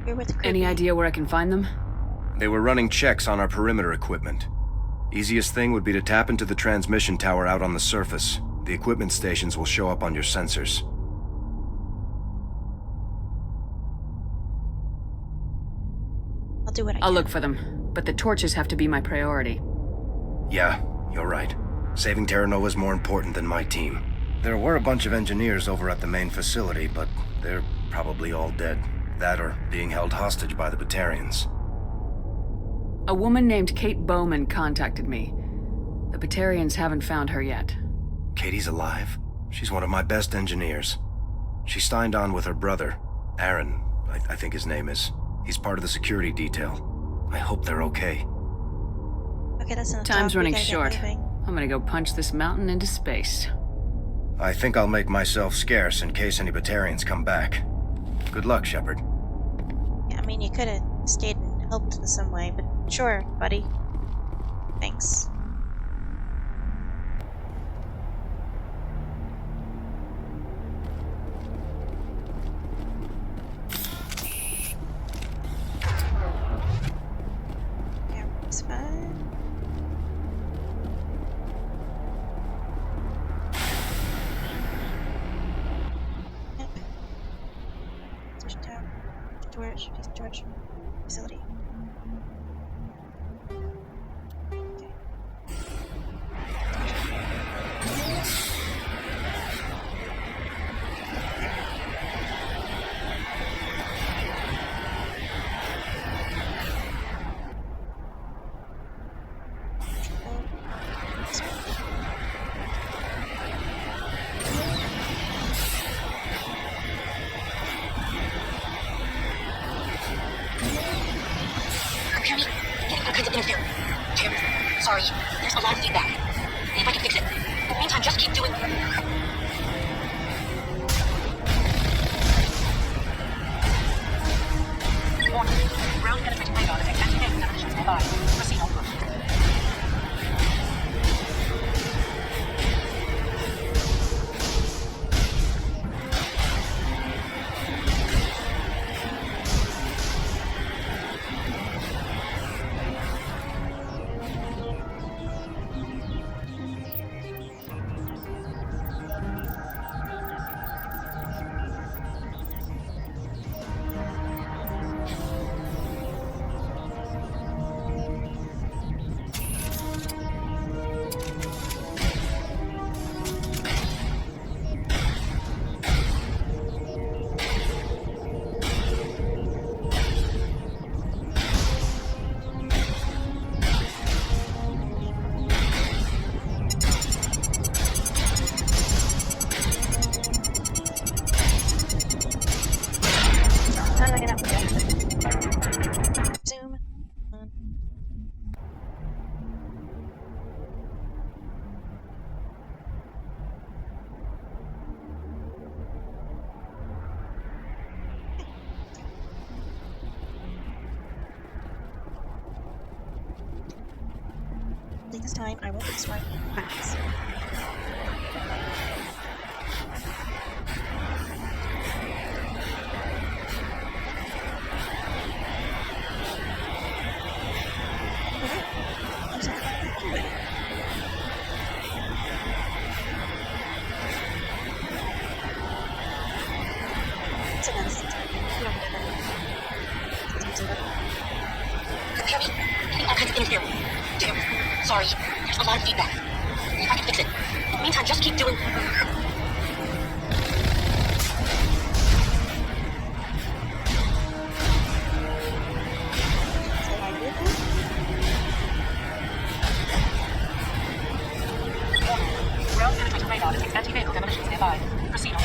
You're with creepy. Any idea where I can find them? They were running checks on our perimeter equipment. Easiest thing would be to tap into the transmission tower out on the surface. The equipment stations will show up on your sensors. I'll do what I can. I'll look for them, but the torches have to be my priority. Yeah, you're right. Saving Terra Nova is more important than my team. There were a bunch of engineers over at the main facility, but they're probably all dead. That or being held hostage by the Batarians. A woman named Kate Bowman contacted me. The Batarians haven't found her yet. Katie's alive? She's one of my best engineers. She signed on with her brother, Aaron, I think his name is. He's part of the security detail. I hope they're okay. Okay, that's enough. Time's talk. We running gotta get short. moving. I'm gonna go punch this mountain into space. I think I'll make myself scarce in case any Batarians come back. Good luck, Shepard. Yeah, I mean, you could have stayed and helped in some way, but sure, buddy. Thanks. Yeah, it's fine. Yep. Station tower. Storage facility. Okay. Hear me? Getting all kinds of interference. Jim, sorry. There's a lot of feedback. If I can fix it. In the meantime, just keep doing... Warning. Ground penetrating radar detects activating demolitions nearby. Proceed on foot. Zoom. This time I will destroy facts. Hear me? Getting all kinds of interference. Jim, sorry. There's a lot of feedback. If I can fix it. In the meantime, just keep doing... Ground penetrating radar detects anti-vehicle demolitions nearby. Proceed.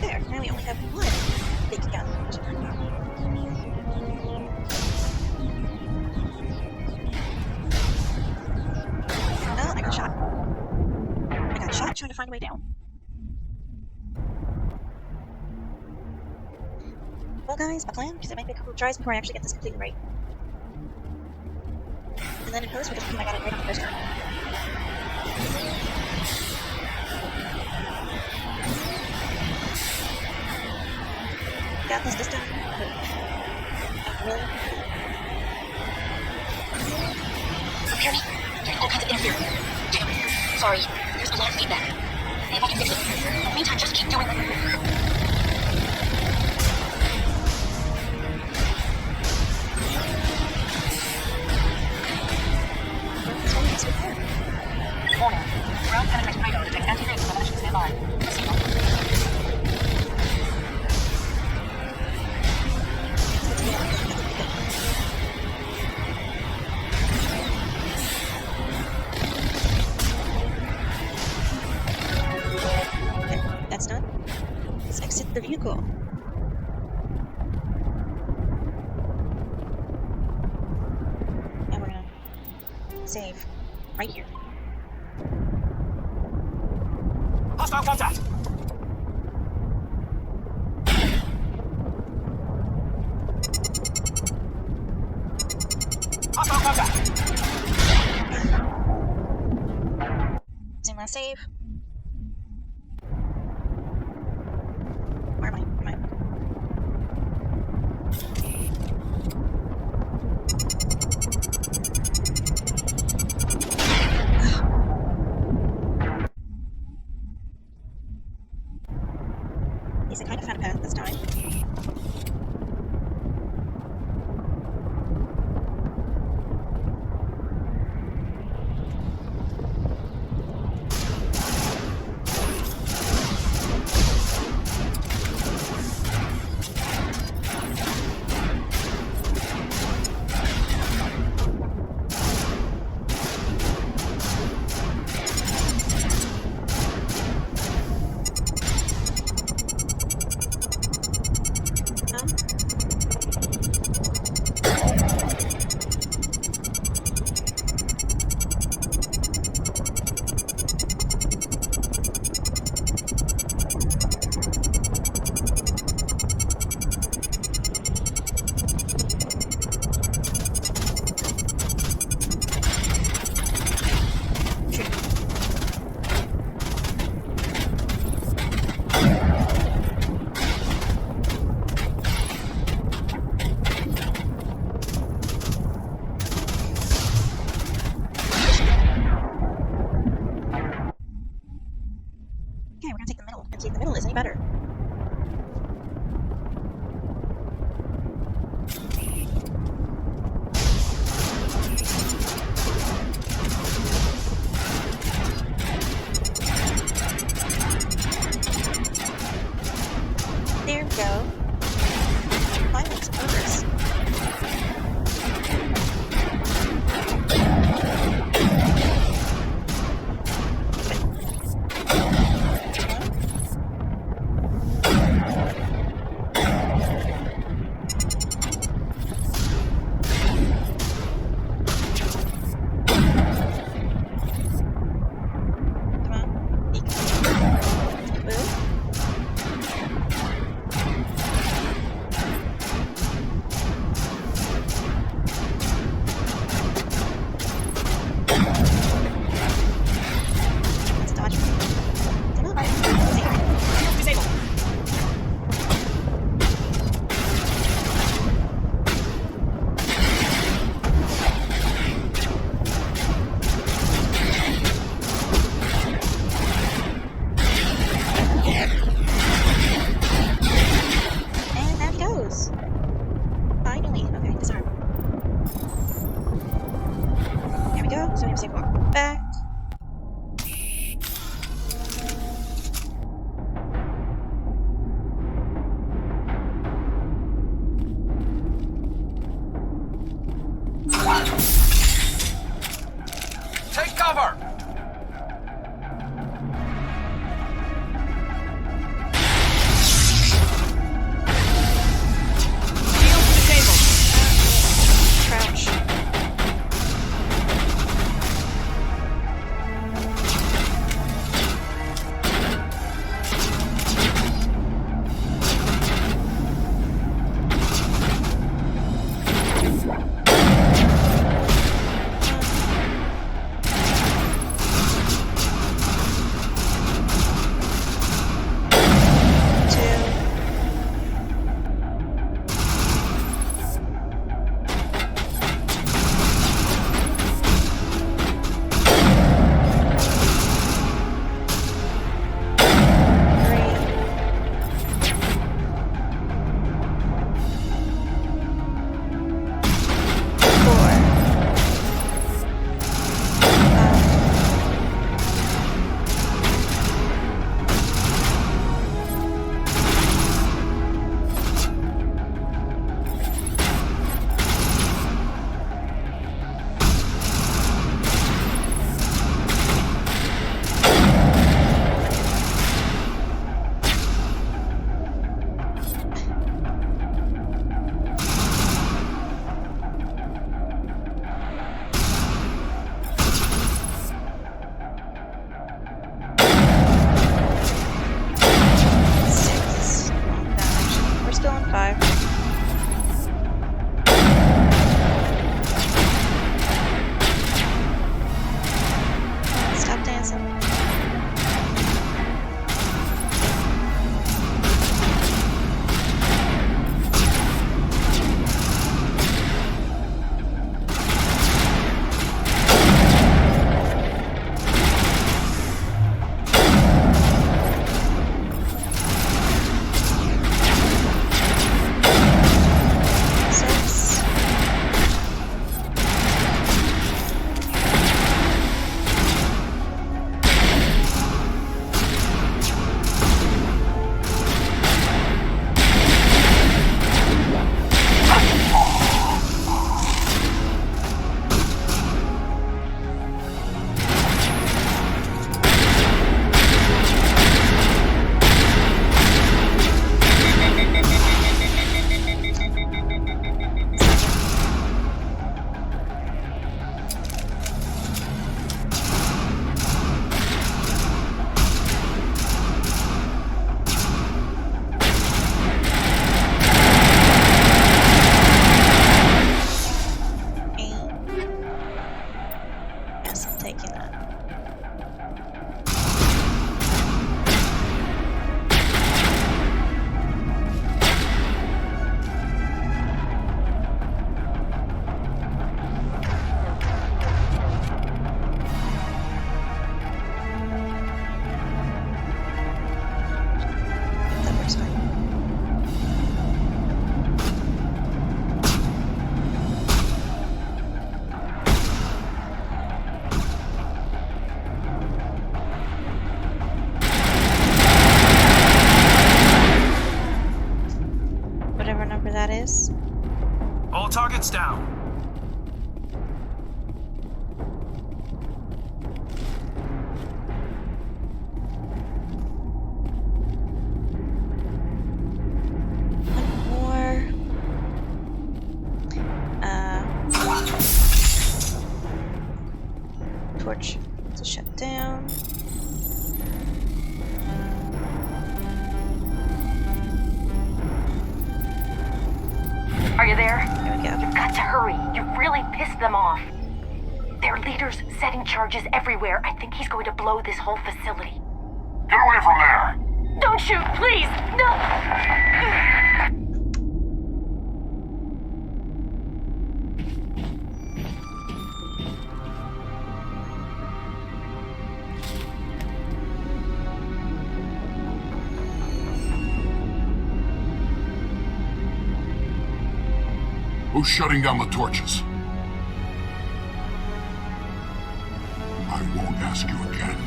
There, now we only have one big gun. Oh, I got shot. I got shot trying to find a way down. Well, guys, my plan, because it might be a couple of tries before I actually get this completely right. And then in post, we'll just pretend I got it right on the first try. Got this time. Really? Hear me? Getting all kinds of interference. Damn it. Sorry. There's a lot of feedback. See if I can fix it. In the meantime, just keep doing it. Warning. Ground penetrating radar detects anti-vehicle ammunition standby. Okay, that's done. Let's exit the vehicle. And we're gonna save right here. Hostile contact! Hostile contact! Zoom last save. Where am I? Where am I? Yes, I kind of found a path this time. 5. Stop dancing. That is. All targets down. One more. Torch to shut down. Are you there? There we go. You've got to hurry. You've really pissed them off. Their leader's setting charges everywhere. I think he's going to blow this whole facility. Get away from there! Don't shoot, please! No! Who's shutting down the torches? I won't ask you again.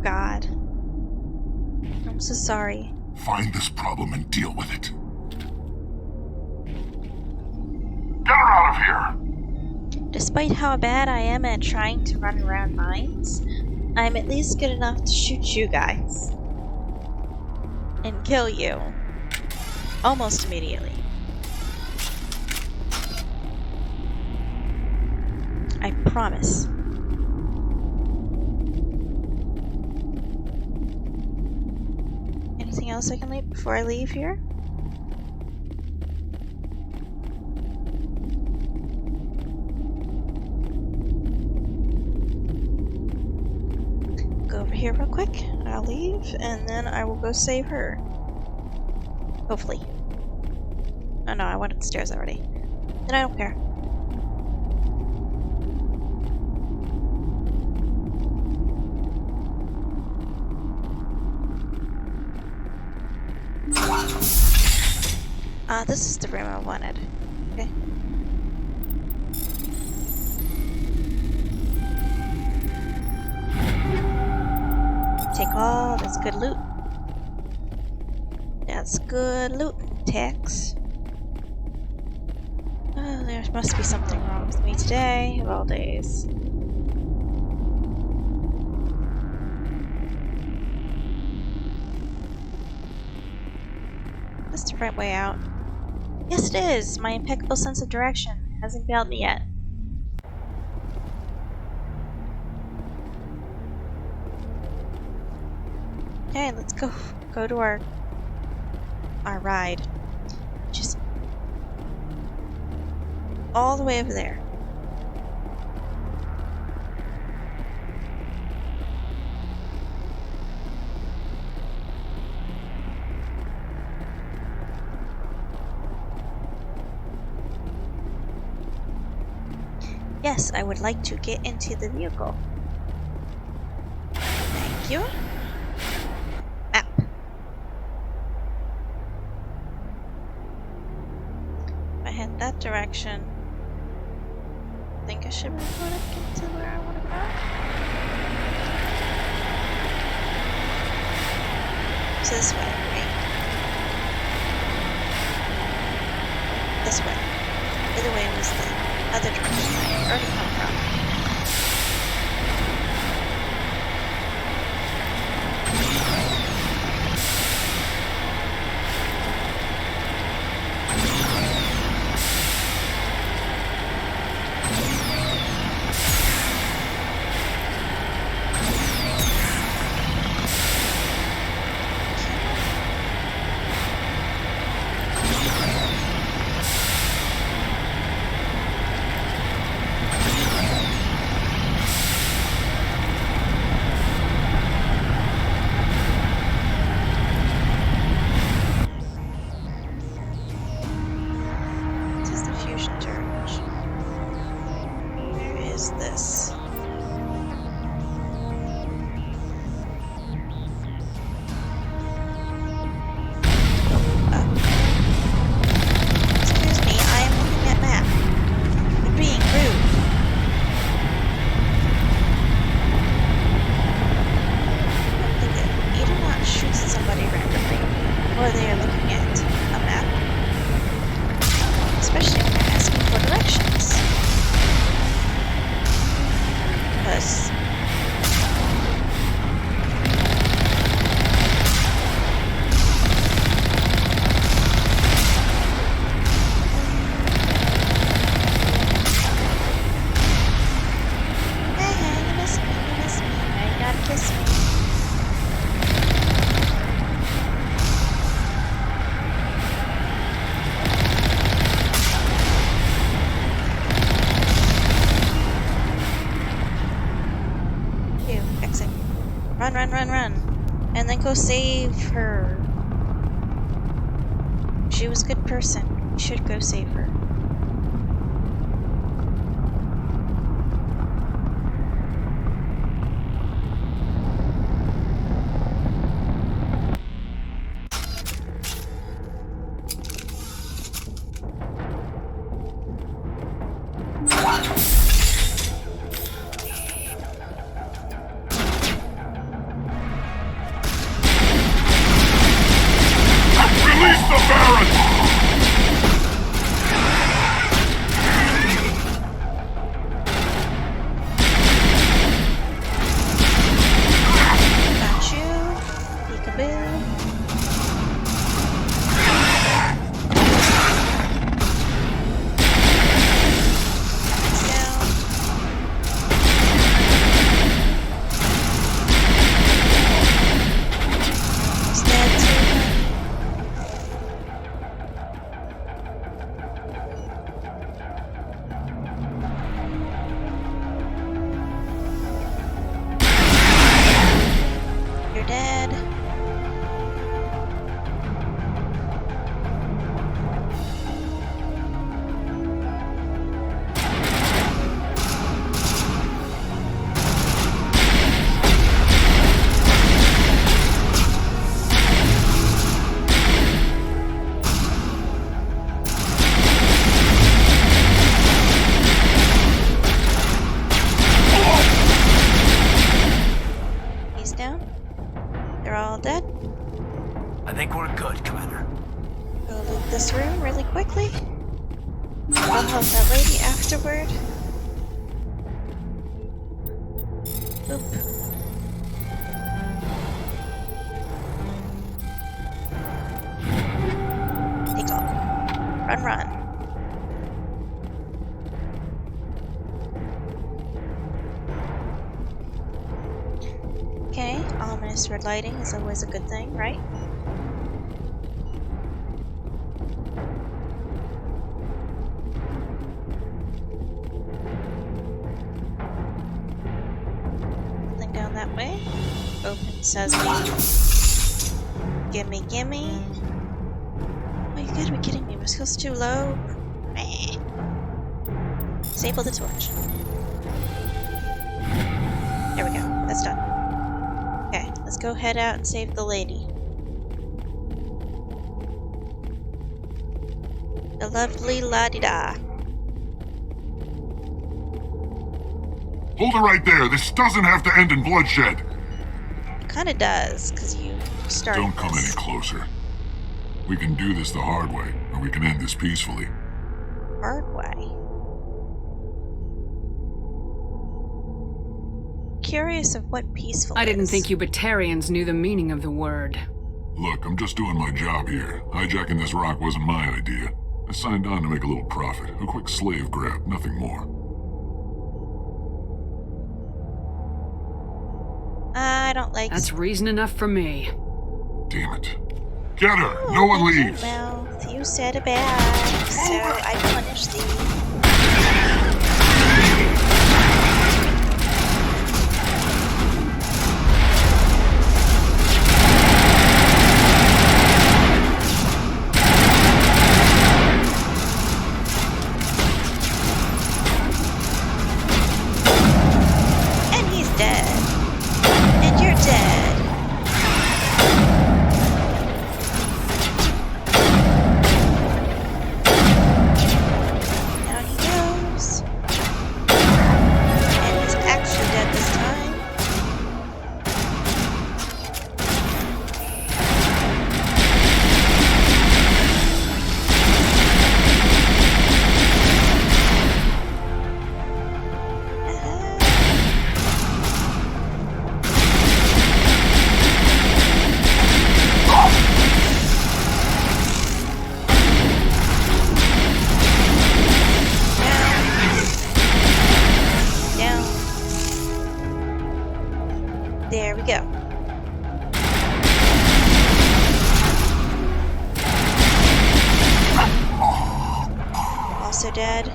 God. I'm so sorry. Find this problem and deal with it. Get her out of here! Despite how bad I am at trying to run around mines, I'm at least good enough to shoot you guys. And kill you. Almost immediately. I promise. Anything else I can leave before I leave here? Go over here real quick. I'll leave, and then I will go save her. Hopefully. Oh no, I went upstairs already. Then I don't care. This is the room I wanted. Okay. Take all this good loot. That's good loot. Tex. Oh, there must be something wrong with me today, of all days. That's the right way out. Yes, it is! My impeccable sense of direction hasn't failed me yet. Okay, let's go to our ride. Just all the way over there. Yes, I would like to get into the vehicle. Thank you. Map. If I head that direction, I think I should be able to get to where I want to go. It's this way, right? This way. The other way was the other direction I already come from. This. Excuse me, I am looking at map. You're being rude. You do not shoot somebody randomly while they are looking at a map. Especially when they're asking for directions. Because hey, you miss me, now you gotta kiss me. Exit. Run, run, run, run. And then go save her. She was a good person. You should go save her. This room really quickly. I'll help that lady afterward. Oop. Take off. Run, run. Okay, ominous red lighting is always a good thing, right? Nothing down that way. Open sesame. Gimme, gimme. Oh, you gotta be kidding me. My skill's too low. Meh. Disable the torch. There we go. That's done. Okay, let's go head out and save the lady. The lovely la-di-da. Hold it right there. This doesn't have to end in bloodshed. It kinda does, because you started Don't come this. any closer. We can do this the hard way, or we can end this peacefully. Hard way. Curious of what peaceful I didn't is. think you Batarians knew the meaning of the word. Look, I'm just doing my job here. Hijacking this rock wasn't my idea. I signed on to make a little profit. A quick slave grab, nothing more. I don't like... That's reason enough for me. Damn it. Get her! No one leaves! Well, you said a bad, so I punish thee. And he's dead. And you're dead. Down he goes. And he's actually dead this time. Down. There we go. Also dead.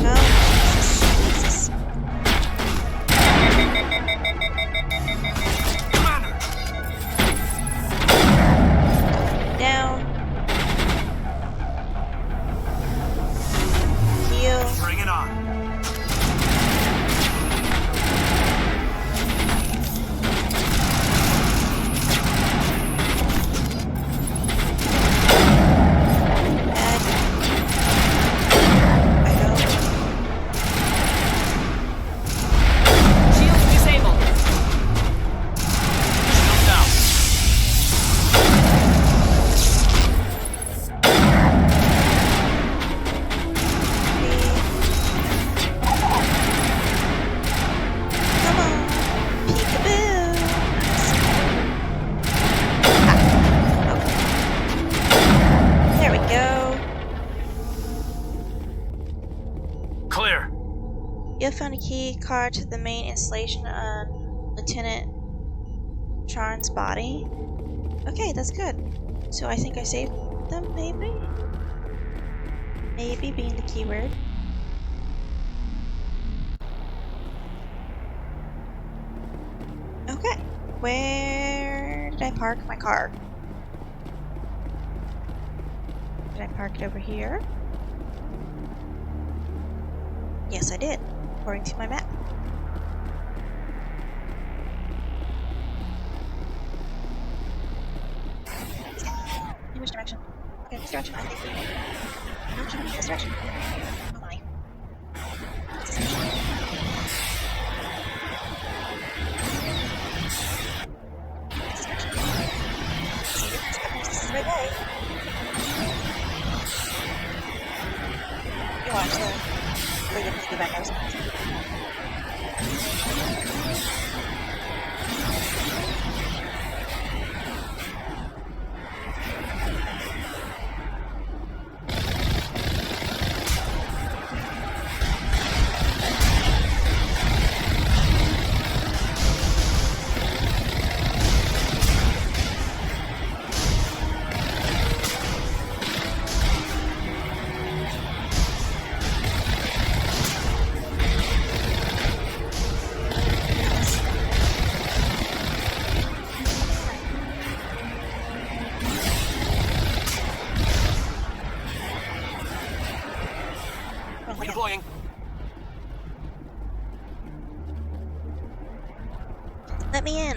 No, Jesus. Down. Heal. Bring it on. Add. I go. Shields disabled. Down. Come on. Peekaboo. Okay. There we go. Clear. You have found a key card to the main installation on Lieutenant Charn's body. Okay, that's good. So I think I saved them, maybe? Maybe being the keyword. Okay, where did I park my car? Did I park it over here? Yes, I did, according to my map. In which direction? Okay, this direction, I think. No, should be this direction. Oh my. What's this direction? What's this direction? This is the right way. You watch the... Wait, you have to go back. I was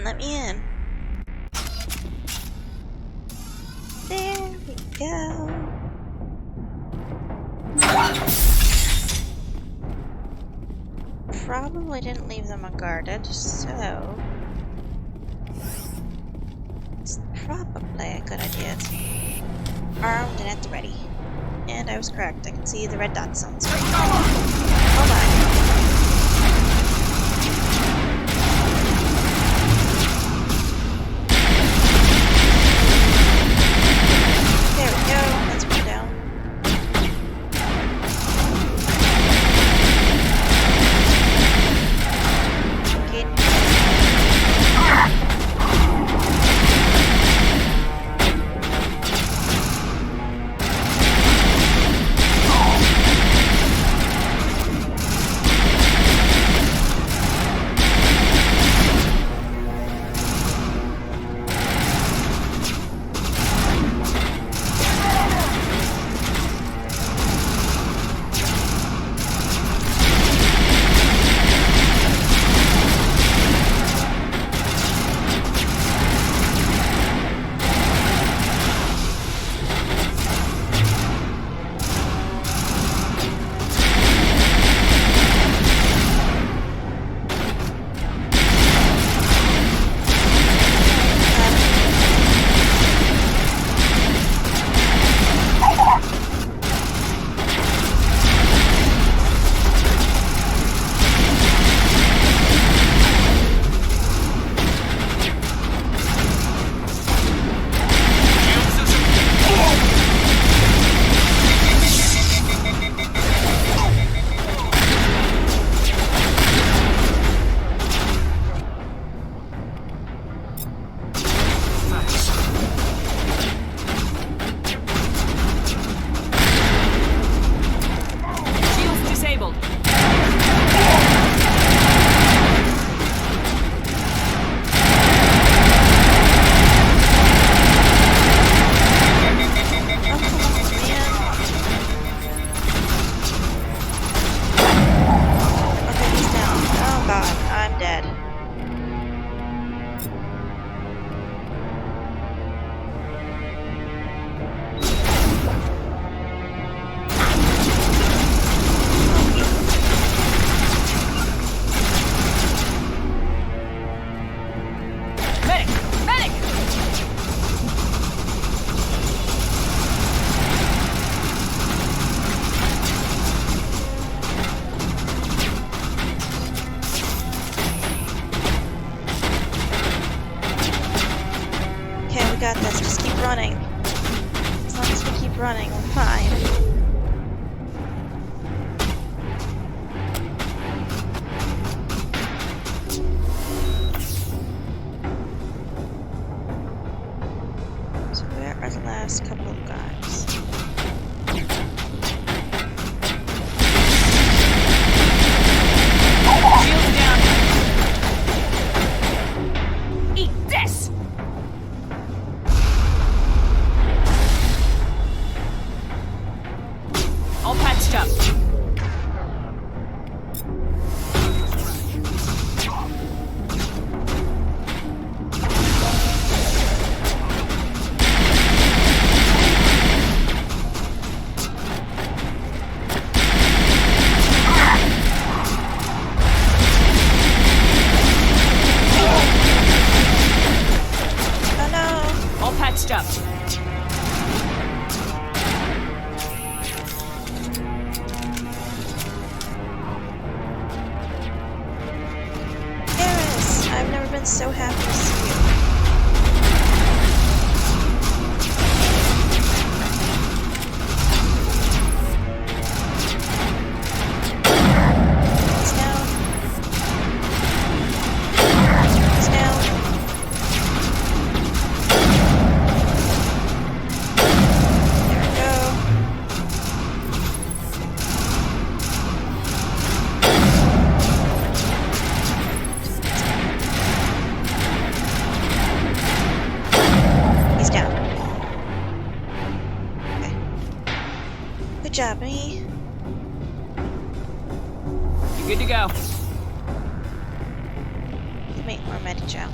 let me in. There we go. Probably didn't leave them unguarded, so it's probably a good idea to be armed and at the ready. And I was correct. I can see the red dots on the screen. Oh my. There we go. That's one down. Got this, just keep running. As long as we keep running, we're fine. So where are the last couple of guys? Shields down! Eat this! All patched up. Oh no! All patched up. I've never been so happy to see you. He's down. He's down. There we go. Good job, me. You're good to go. Wait, or Medichow.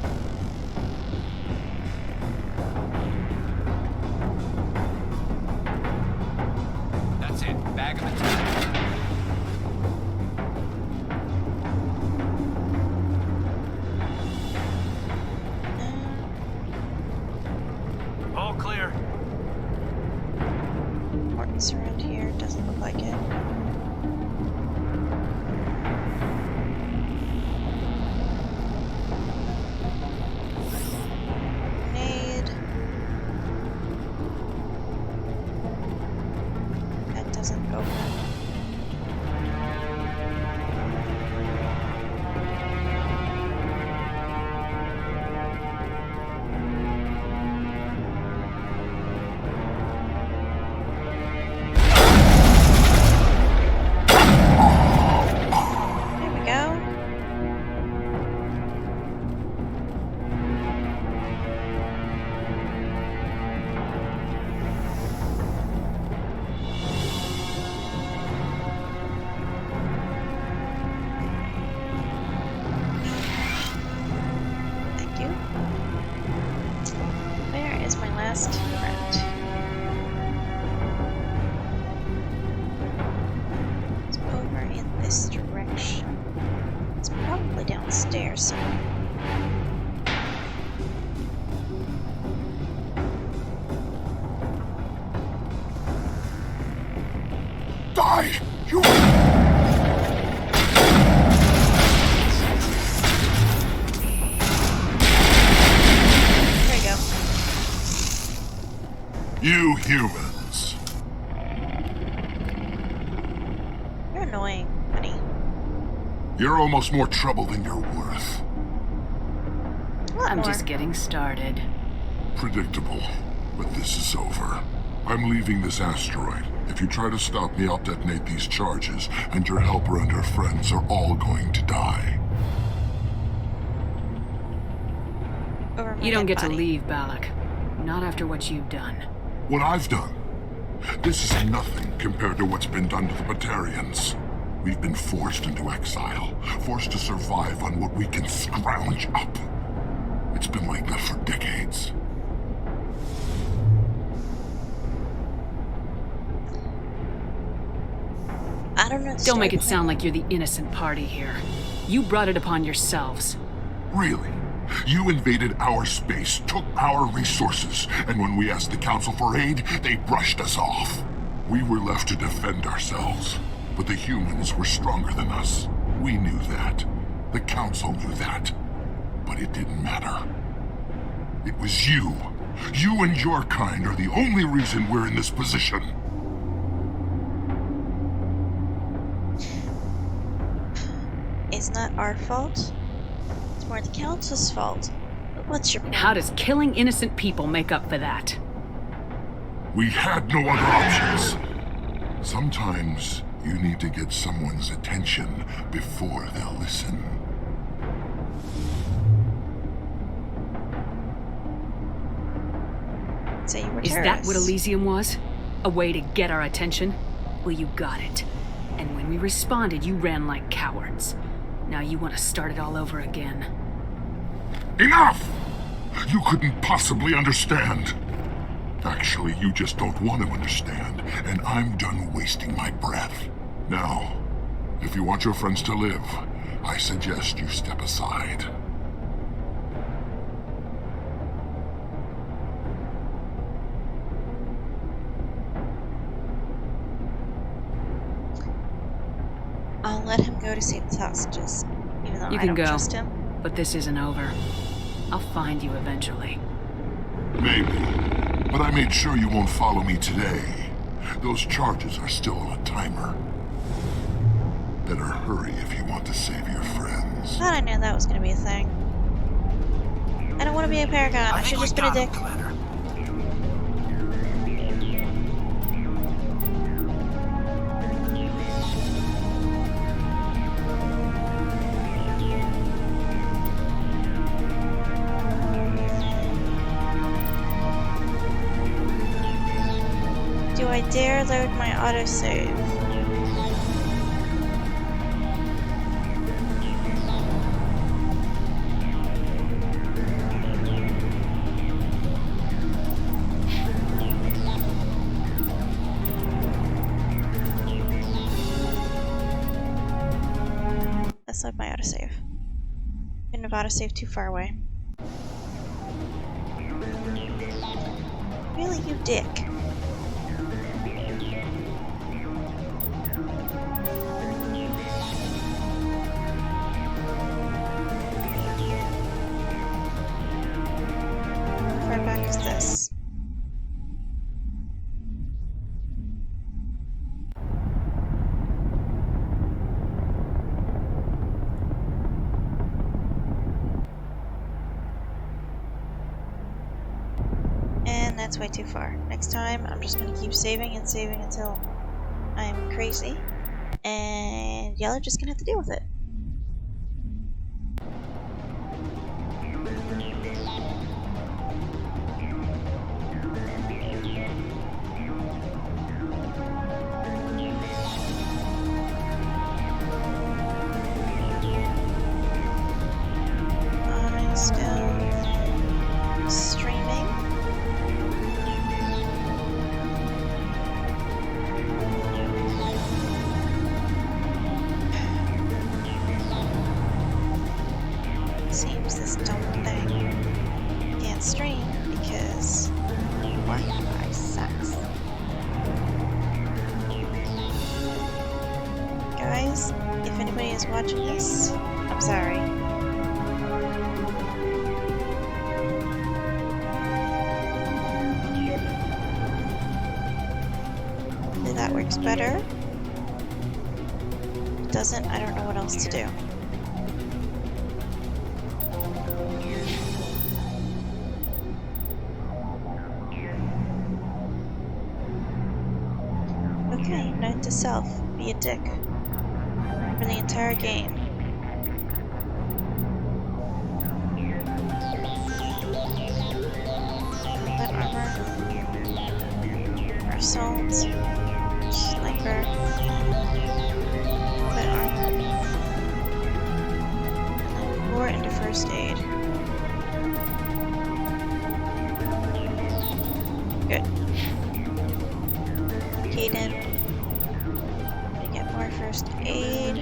All clear. Portents around here, doesn't look like it. Grenade. That doesn't open. Downstairs. Die! You... There you go. You humans. You're annoying, honey. You're almost more trouble than you're worth. I'm just getting started. Predictable, but this is over. I'm leaving this asteroid. If you try to stop me, I'll detonate these charges, and your helper and her friends are all going to die. You don't get to leave, Balak. Not after what you've done. What I've done? This is nothing compared to what's been done to the Batarians. We've been forced into exile, forced to survive on what we can scrounge up. It's been like that for decades. I don't know. Don't make it sound like you're the innocent party here. You brought it upon yourselves. Really? You invaded our space, took our resources, and when we asked the Council for aid, they brushed us off. We were left to defend ourselves. But the humans were stronger than us. We knew that. The Council knew that. But it didn't matter. It was you. You and your kind are the only reason we're in this position. It's not our fault. It's more the Council's fault. But what's your point? How does killing innocent people make up for that? We had no other options. Sometimes you need to get someone's attention before they'll listen. Say you were Is that what Elysium was? A way to get our attention? Well, you got it. And when we responded, you ran like cowards. Now you want to start it all over again. Enough! You couldn't possibly understand. Actually, you just don't want to understand, and I'm done wasting my breath. Now, if you want your friends to live, I suggest you step aside. I'll let him go to save the hostages, even though You I can don't go, trust him. but this isn't over. I'll find you eventually. Maybe, but I made sure you won't follow me today. Those charges are still on a timer. Better hurry if you want to save your friends. Thought I knew that was gonna be a thing. I don't want to be a paragon. I should just been a dick. Do I dare load my autosave? Let's load my autosave. Couldn't have autosaved too far away. you dick. How far back is this? And that's way too far. Next time, I'm just gonna keep saving and saving until I'm crazy. And y'all are just gonna have to deal with it. I'm still streaming. Seems this dumb thing can't stream because Wi-Fi sucks. Guys, if anybody is watching this, I'm sorry. Hopefully that works better. If it doesn't, I don't know what else to do. Okay, note to self, be a dick. For the entire game. Combat armor. Assault. Sniper. Combat armor. And then 4 into first aid. Good. Kaden. Get more first aid.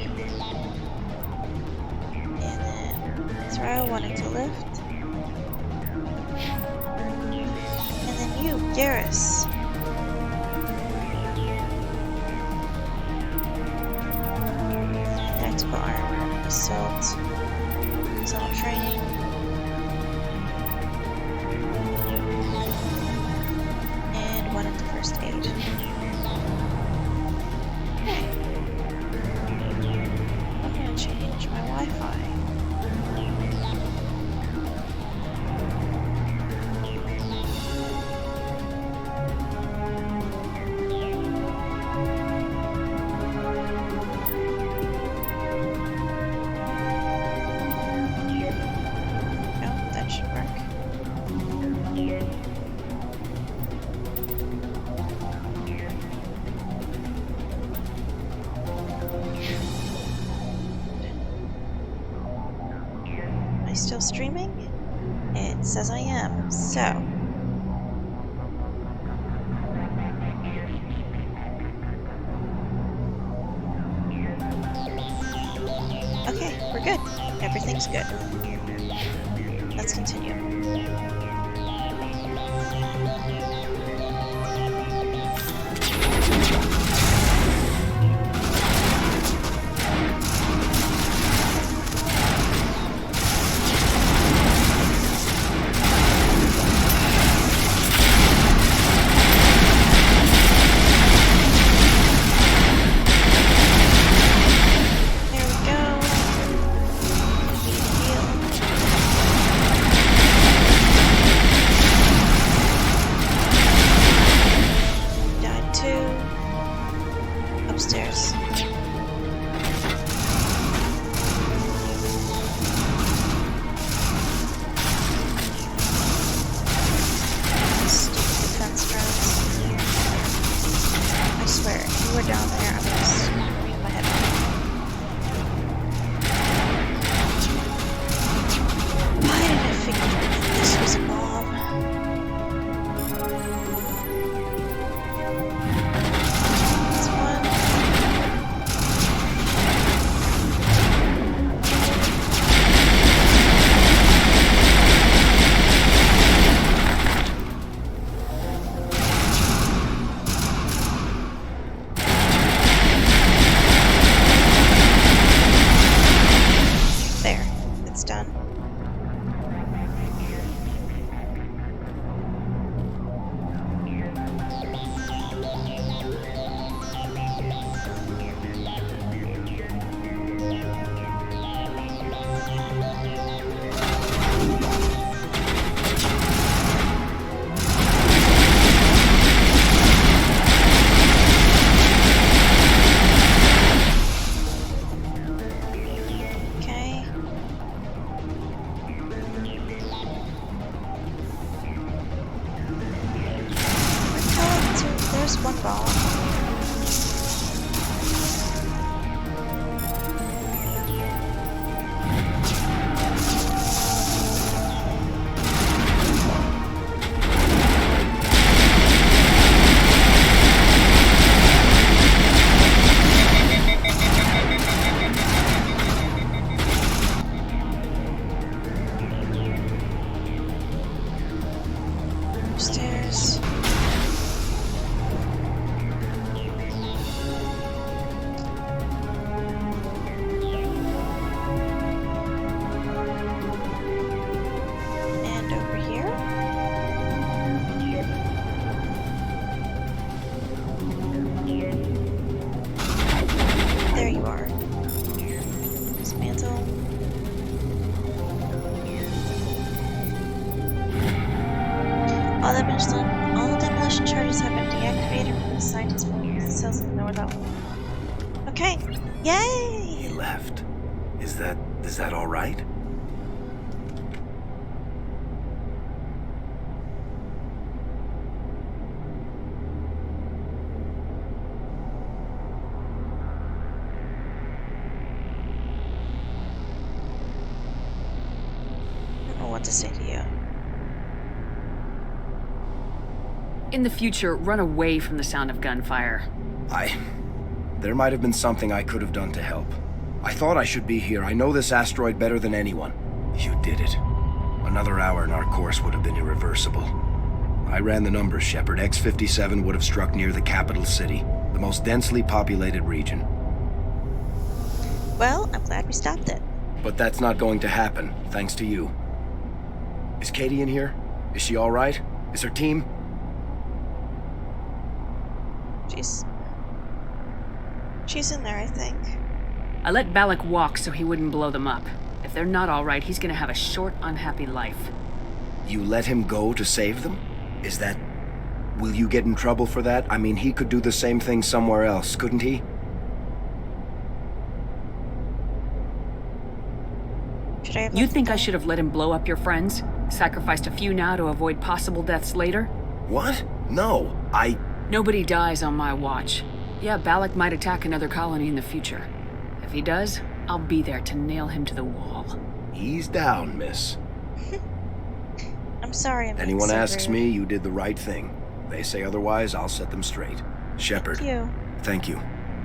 And then throw, wanting to lift. And then you, Garrus. Tactical armor, assault, assault training. And one into first aid. I'm gonna change my Wi-Fi. Oh, that should work. Am I still streaming? It says I am, so. Okay, we're good. Everything's good. Let's continue. There we go. Died 2. Upstairs. Stupid defense drones. I swear, if you were down there, I'm gonna scream my head off. Why did I figure this was a bomb? That's one. one ball. Upstairs. And over here. There you are. Dismantle. All demolition charges have been deactivated from the scientist buildings and cells in the lower level. Okay. Yay! He left. Is that all right? I don't know what to say to you. In the future, run away from the sound of gunfire. There might have been something I could have done to help. I thought I should be here. I know this asteroid better than anyone. You did it. Another hour and our course would have been irreversible. I ran the numbers, Shepard. X-57 would have struck near the capital city, the most densely populated region. Well, I'm glad we stopped it. But that's not going to happen, thanks to you. Is Katie in here? Is she all right? Is her team? She's in there, I think. I let Balak walk so he wouldn't blow them up. If they're not all right, he's gonna have a short, unhappy life. You let him go to save them? Will you get in trouble for that? I mean, he could do the same thing somewhere else, couldn't he? You think I should have let him blow up your friends? Sacrificed a few now to avoid possible deaths later? What? No, Nobody dies on my watch. Yeah, Balak might attack another colony in the future. If he does, I'll be there to nail him to the wall. Ease down, miss. I'm sorry. Anyone asks me, you did the right thing. They say otherwise, I'll set them straight. Shepard. Thank you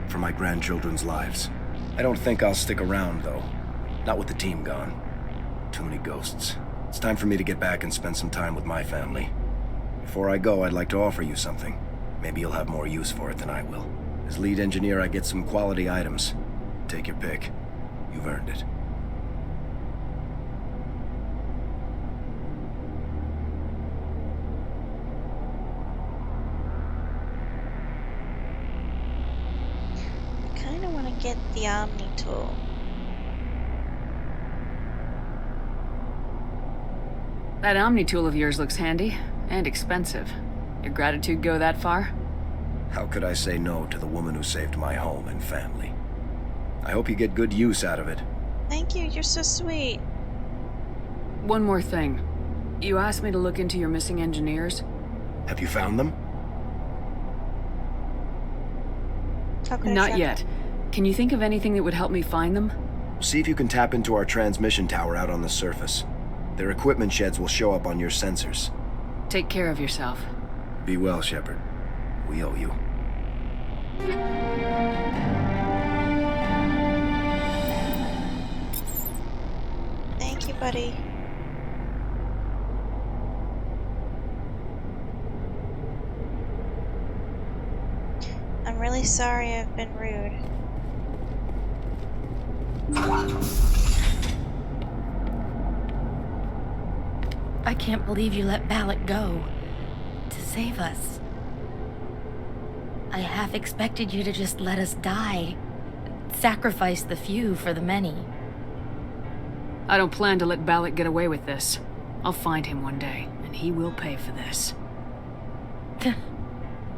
for my grandchildren's lives. I don't think I'll stick around, though. Not with the team gone. Too many ghosts. It's time for me to get back and spend some time with my family. Before I go, I'd like to offer you something. Maybe you'll have more use for it than I will. As lead engineer, I get some quality items. Take your pick. You've earned it. I kinda wanna get the Omni tool. That Omni tool of yours looks handy and expensive. Your gratitude go that far? How could I say no to the woman who saved my home and family? I hope you get good use out of it. Thank you, you're so sweet. One more thing. You asked me to look into your missing engineers. Have you found them? Not yet. Can you think of anything that would help me find them? See if you can tap into our transmission tower out on the surface. Their equipment sheds will show up on your sensors. Take care of yourself. Be well, Shepard. We owe you. Thank you, buddy. I'm really sorry I've been rude. I can't believe you let Balak go. To save us. I half expected you to just let us die. Sacrifice the few for the many. I don't plan to let Balak get away with this. I'll find him one day, and he will pay for this.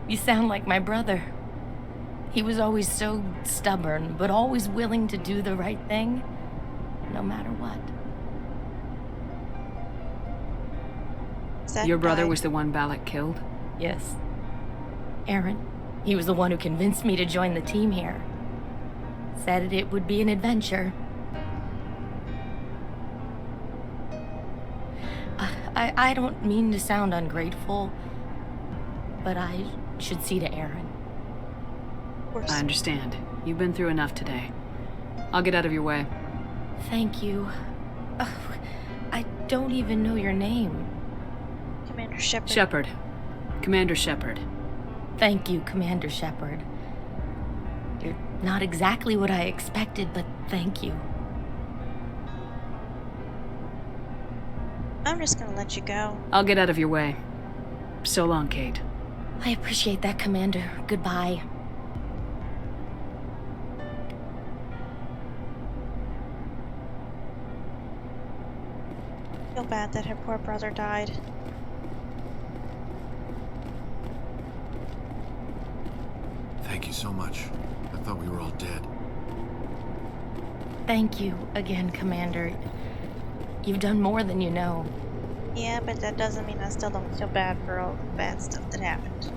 You sound like my brother. He was always so stubborn, but always willing to do the right thing, no matter what. Your brother was the one Balak killed? Yes. Aaron. He was the one who convinced me to join the team here. Said it would be an adventure. I don't mean to sound ungrateful, but I should see to Aaron. I understand. You've been through enough today. I'll get out of your way. Thank you. Oh, I don't even know your name. Commander Shepard. Shepard. Commander Shepard. Thank you, Commander Shepard. You're not exactly what I expected, but thank you. I'm just gonna let you go. I'll get out of your way. So long, Kate. I appreciate that, Commander. Goodbye. I feel bad that her poor brother died. Thank you so much. I thought we were all dead. Thank you again, Commander. You've done more than you know. Yeah, but that doesn't mean I still don't feel bad for all the bad stuff that happened.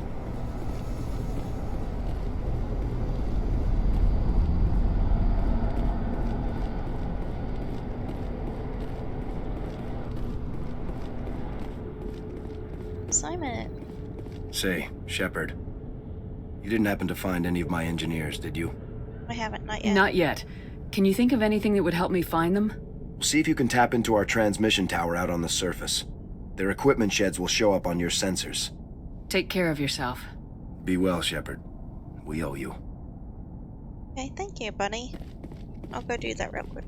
Simon. Say, Shepard. You didn't happen to find any of my engineers, did you? I haven't, not yet. Not yet. Can you think of anything that would help me find them? See if you can tap into our transmission tower out on the surface. Their equipment sheds will show up on your sensors. Take care of yourself. Be well, Shepard. We owe you. Okay, thank you, buddy. I'll go do that real quick.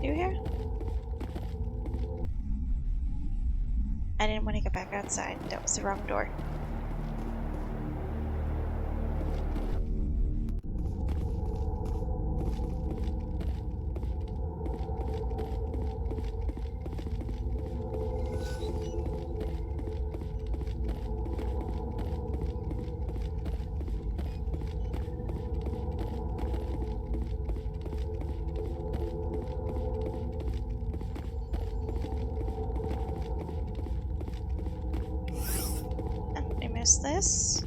Do here? I didn't want to go back outside. That was the wrong door. This.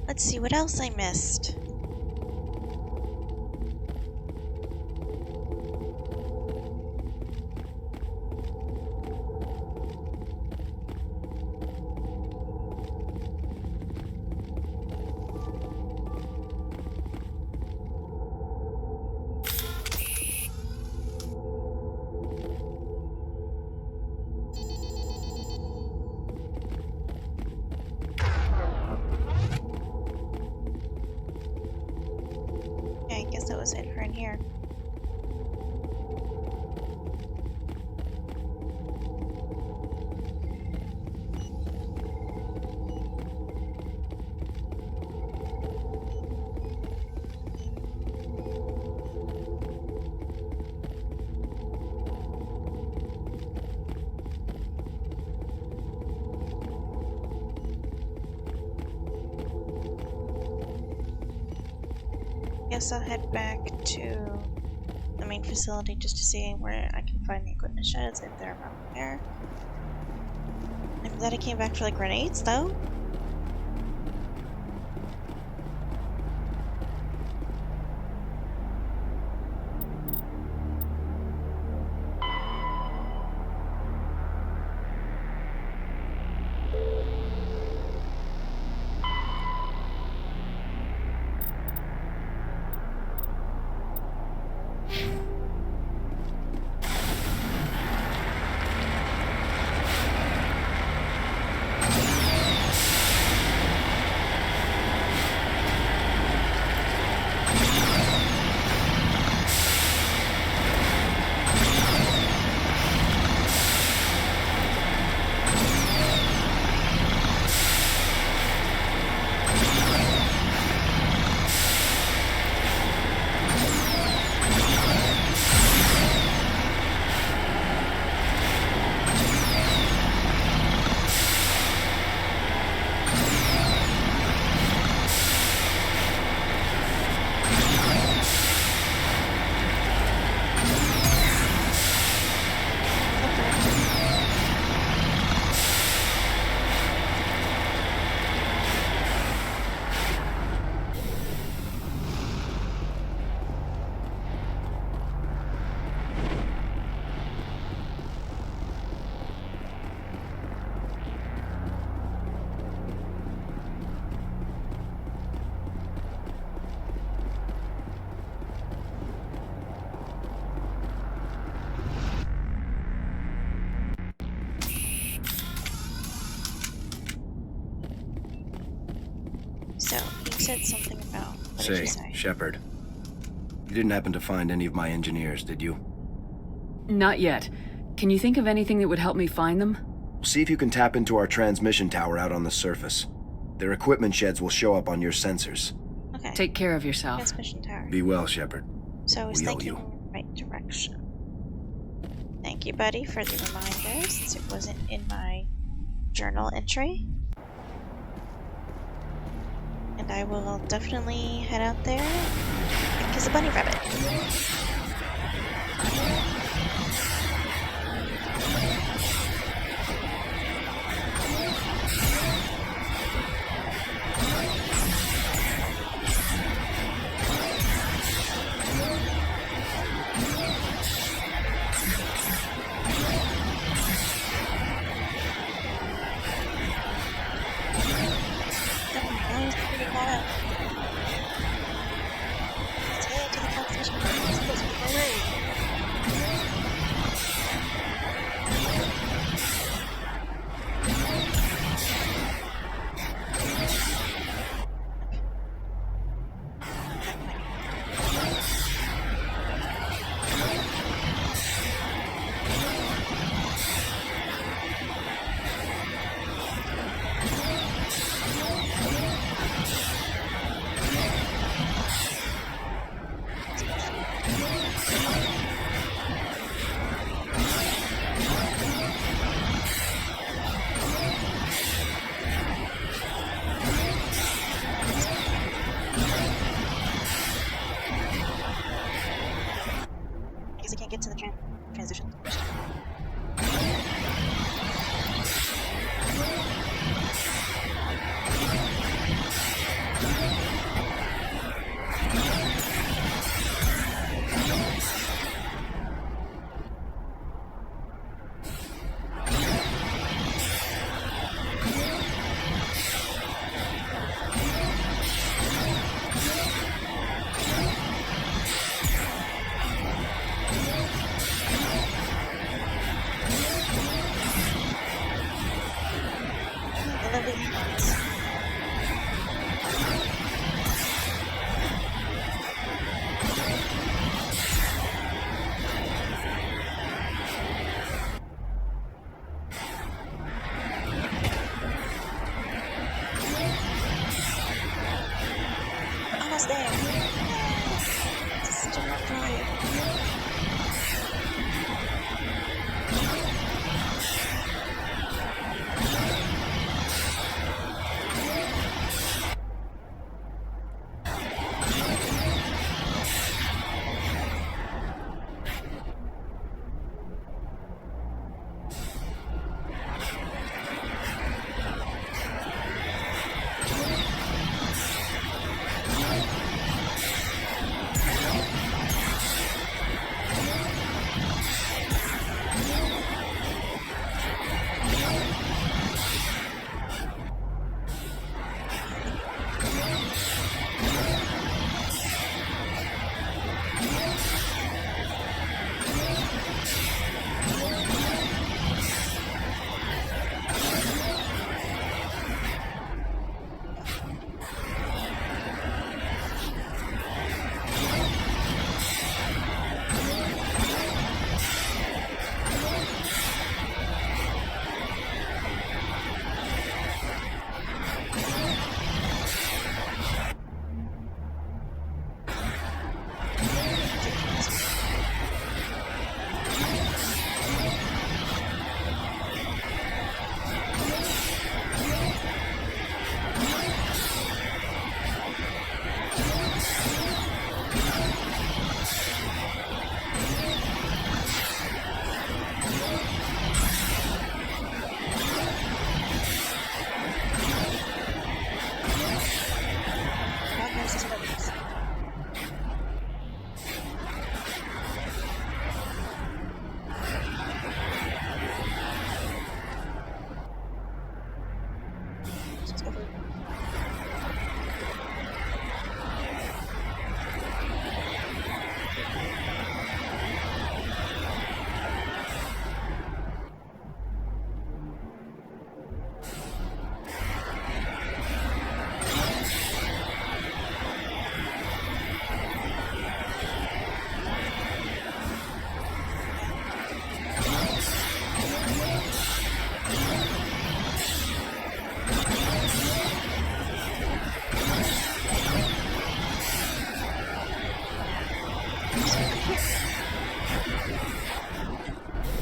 Let's see what else I missed. I guess that was it for in here. guess I'll head back to the main facility just to see where I can find the equipment sheds if they're around there. I'm glad I came back for the grenades, though. So, you said something about... What did you say? Shepard. You didn't happen to find any of my engineers, did you? Not yet. Can you think of anything that would help me find them? See if you can tap into our transmission tower out on the surface. Their equipment sheds will show up on your sensors. Okay. Take care of yourself. Transmission tower. Be well, Shepard. So I was We owe thinking you. in the right direction. Thank you, buddy, for the reminder, since it wasn't in my journal entry. And I will definitely head out there and kiss a bunny rabbit. I can't get to the transition.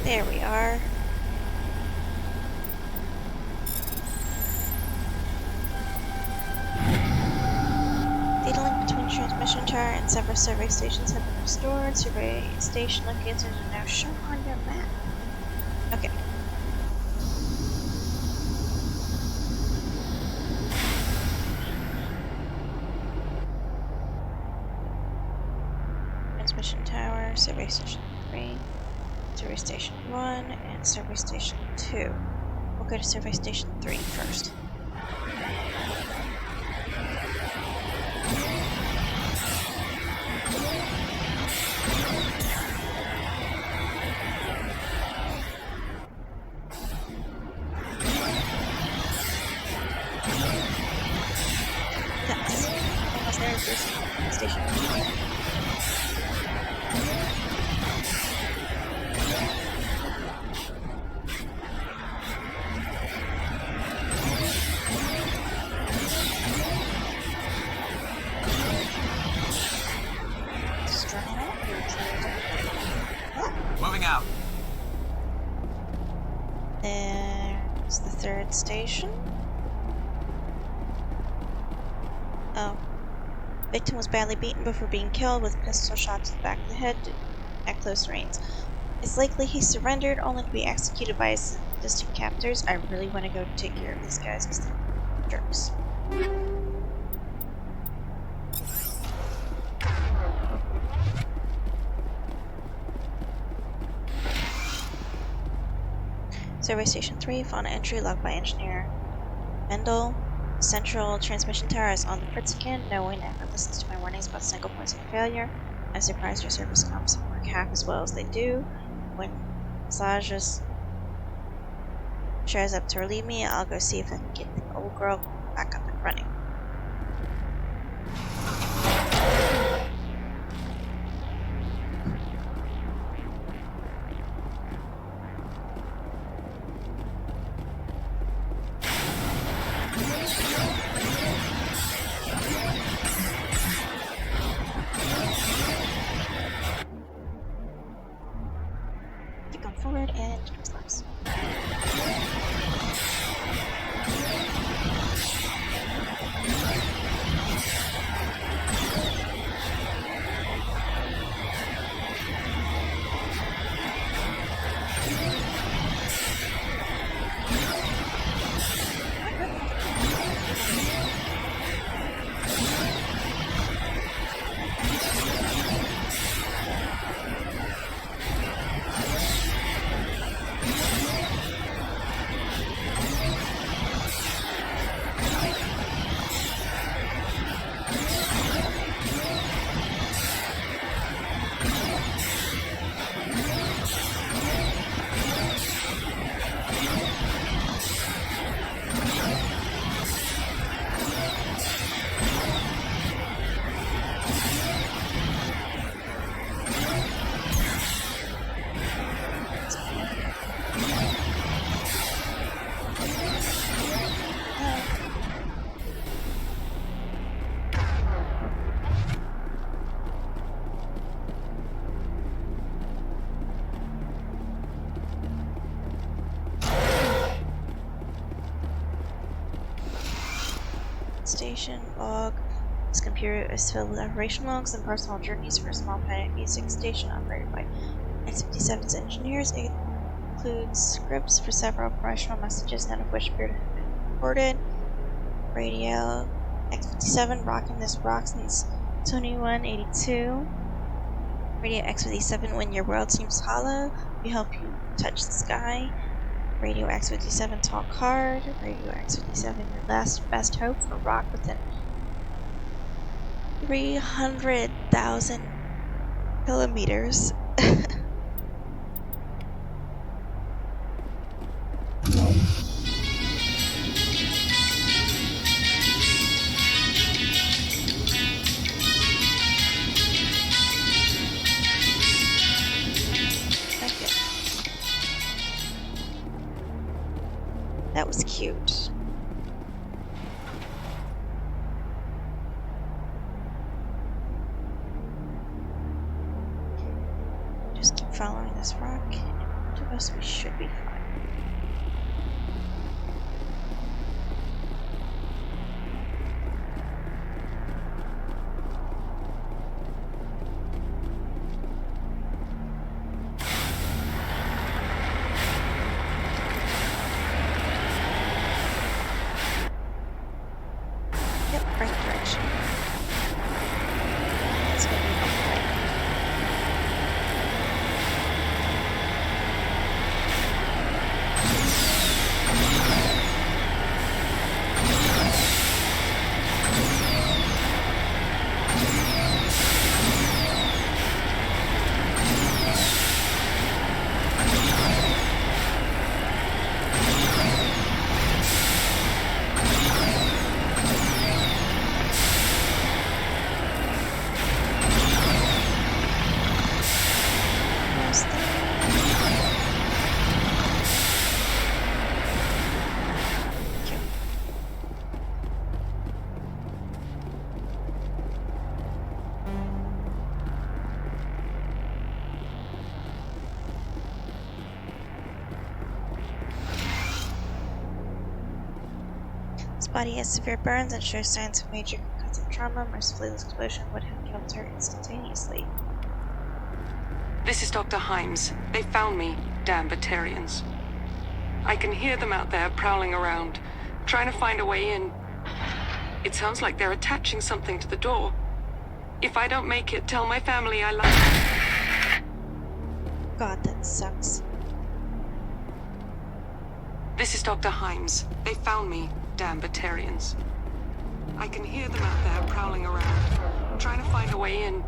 There we are. Data link between transmission tower and several survey stations have been restored. Survey station locations are now shown on your map. Okay. Transmission tower, survey station 3, survey station 1, and survey station 2. We'll go to survey station 3 first. That's almost there, first station. Moving out. There's the third station. Oh. Victim was badly beaten before being killed with pistol shot to the back of the head at close range. It's likely he surrendered only to be executed by his sadistic captors. I really want to go take care of these guys because they're jerks. Survey Station 3, fauna entry logged by Engineer Mendel. Central transmission tower is on the fritz again. No one ever listens to my warnings about single points of failure. I'm surprised your service comps work half as well as they do. When Slajas shows up to relieve me, I'll go see if I can get the old girl back up and running. Keep going forward and keep slaps. Station log. This computer is filled with operation logs and personal journeys for a small planet music station operated by X-57's engineers. It includes scripts for several promotional messages, none of which appear to have been recorded. Radio X-57 rocking this rock since 2182. Radio X-57 when your world seems hollow, we help you touch the sky. Radio X-57 talk hard. Radio X-57 your last best hope for rock within 300,000 kilometers. That was cute. Just keep following this rock. to us, we should be fine. Yep, right direction. It's gonna be okay. Almost there. Okay. His body has severe burns and shows signs of major concussive trauma. Mercifully, this explosion would have killed her instantaneously. This is Dr. Himes. They found me, damn Batarians. I can hear them out there prowling around, trying to find a way in. It sounds like they're attaching something to the door. If I don't make it, tell my family I love. God, that sucks. This is Dr. Himes. They found me, damn Batarians. I can hear them out there prowling around, trying to find a way in.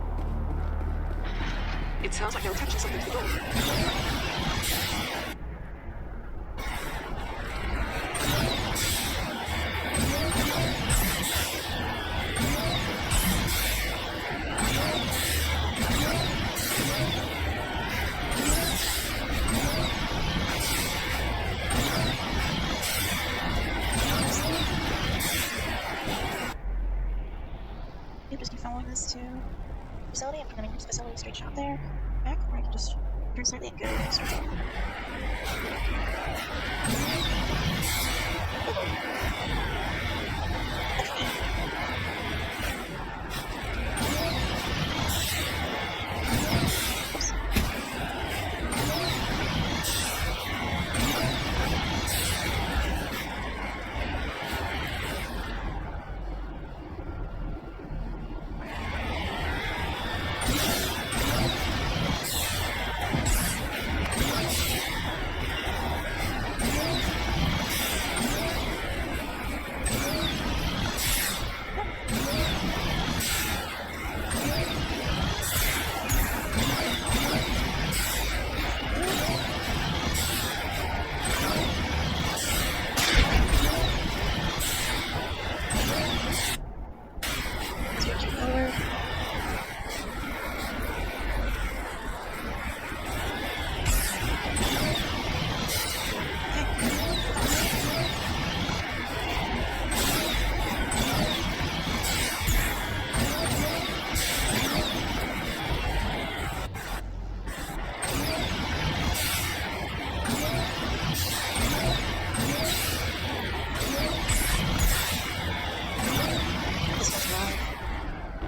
It sounds like they're attaching something to the door. You just keep following this to facility. I'm coming to this facility, straight shot there. Back, or I can just turn slightly and go to the circle.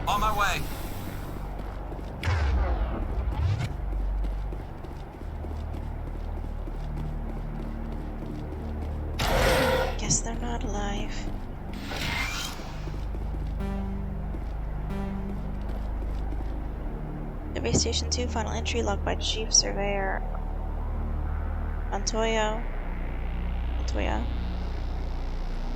On my way. Guess they're not alive. Survey Station 2, final entry, logged by Chief Surveyor Montoya.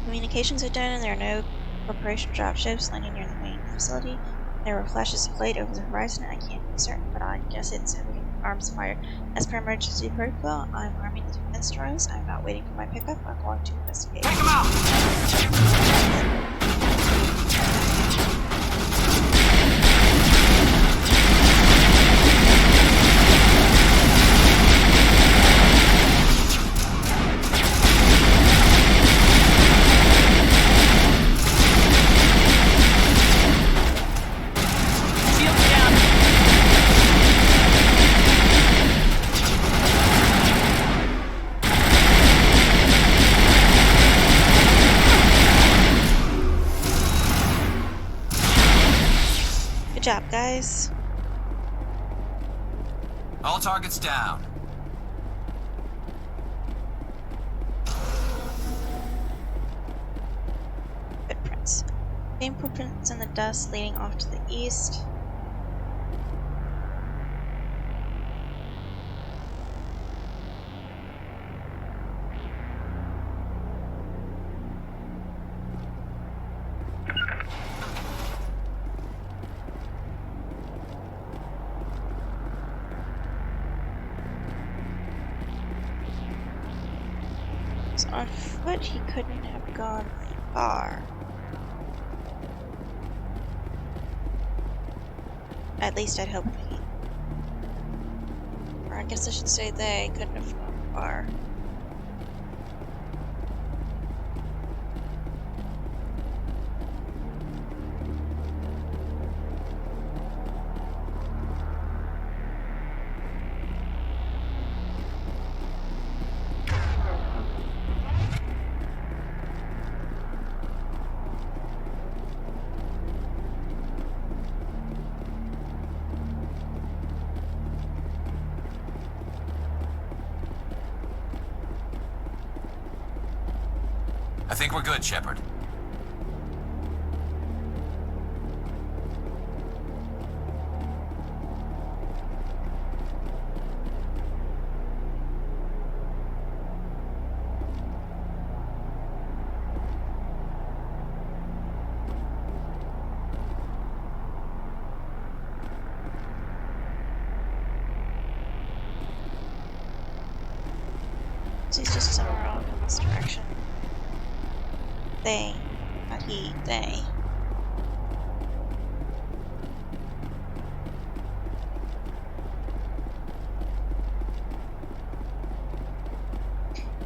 Communications are done and there are no corporation dropships landing near the main facility. There were flashes of light over the horizon. I can't be certain, but I guess it's heavy arms fire. As per emergency protocol, I'm arming the defense drones. I'm not waiting for my pickup. I'm going to investigate. Take them out! guys. All targets down. Footprints. Same footprints in the dust leading off to the east. So on foot he couldn't have gone far. At least I'd hope he... Or I guess I should say they couldn't have gone far. I think we're good, Shepard. So he's just somewhere off in this direction. They, not he, they.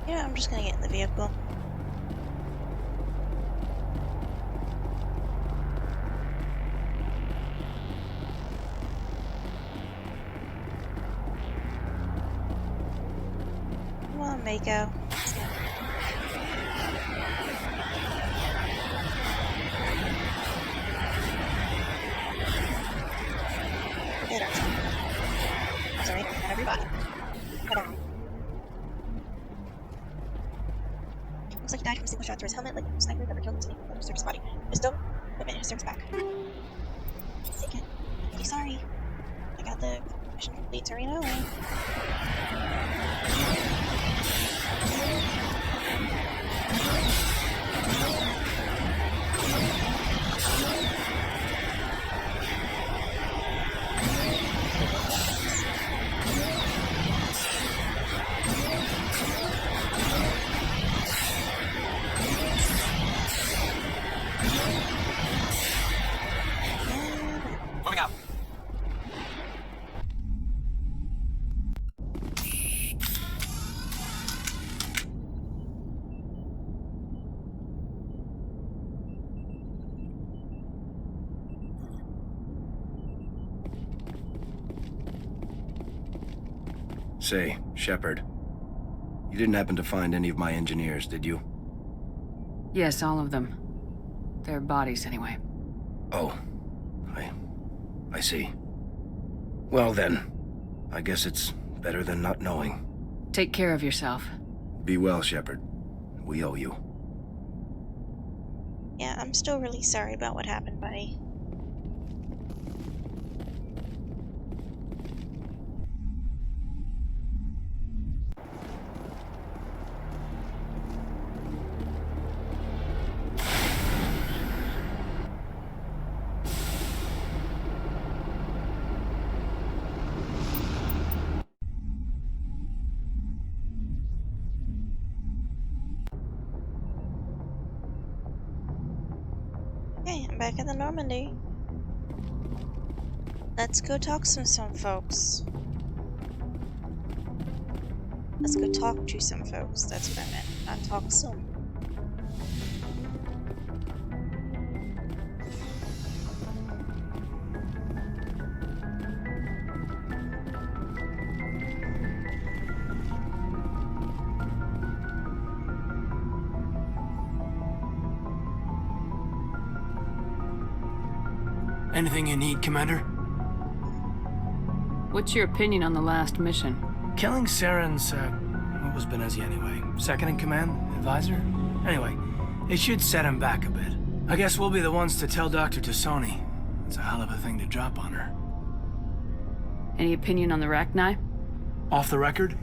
Yeah, I'm just gonna get in the vehicle. Come on, Mako. Let's go. Get her. Sorry, not everybody. Get on. Looks like he died from a single shot through his helmet, like a sniper never killed him, so he never searched his body. Just don't admit his service back. Take it. I'm really sorry. I got the mission complete to Reno. Moving out. Say, Shepard, you didn't happen to find any of my engineers, did you? Yes, all of them. Their bodies, anyway. Oh, I see. Well then, I guess it's better than not knowing. Take care of yourself. Be well, Shepard. We owe you. Yeah, I'm still really sorry about what happened, buddy. Okay, I'm back in the Normandy. Let's go talk to some folks. Let's go talk to some folks. That's what I meant. Not talk some. Anything you need, Commander? What's your opinion on the last mission? Killing Saren's, what was Benezi anyway? Second in command? Advisor? Anyway, it should set him back a bit. I guess we'll be the ones to tell Dr. Tassoni. It's a hell of a thing to drop on her. Any opinion on the Rachni? Off the record,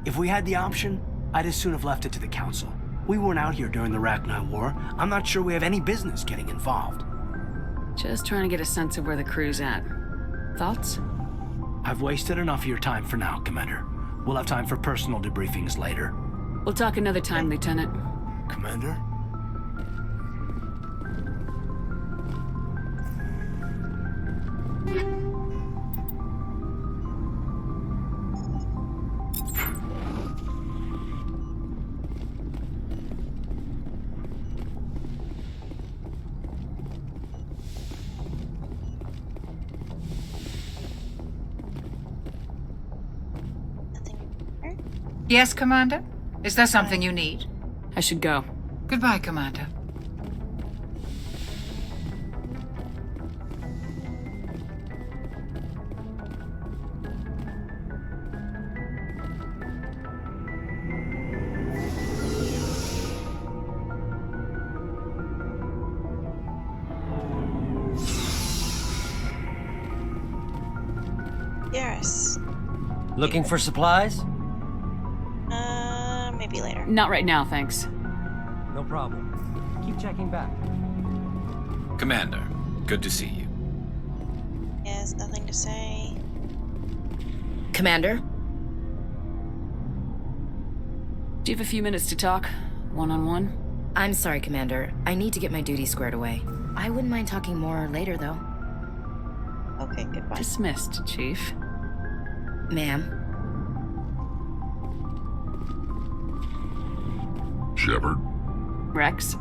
if we had the option, I'd as soon have left it to the Council. We weren't out here during the Rachni War. I'm not sure we have any business getting involved. Just trying to get a sense of where the crew's at. Thoughts? I've wasted enough of your time for now, Commander. We'll have time for personal debriefings later. We'll talk another time, Lieutenant. Commander? Yes, Commander? Is there something you need? I should go. Goodbye, Commander. Yes. Looking for supplies? Maybe later. Not right now, thanks. No problem. Keep checking back. Commander, good to see you. Yes, nothing to say. Commander? Do you have a few minutes to talk? One-on-one? I'm sorry, Commander. I need to get my duties squared away. I wouldn't mind talking more later, though. Okay, goodbye. Dismissed, Chief. Ma'am? Shepard? Rex?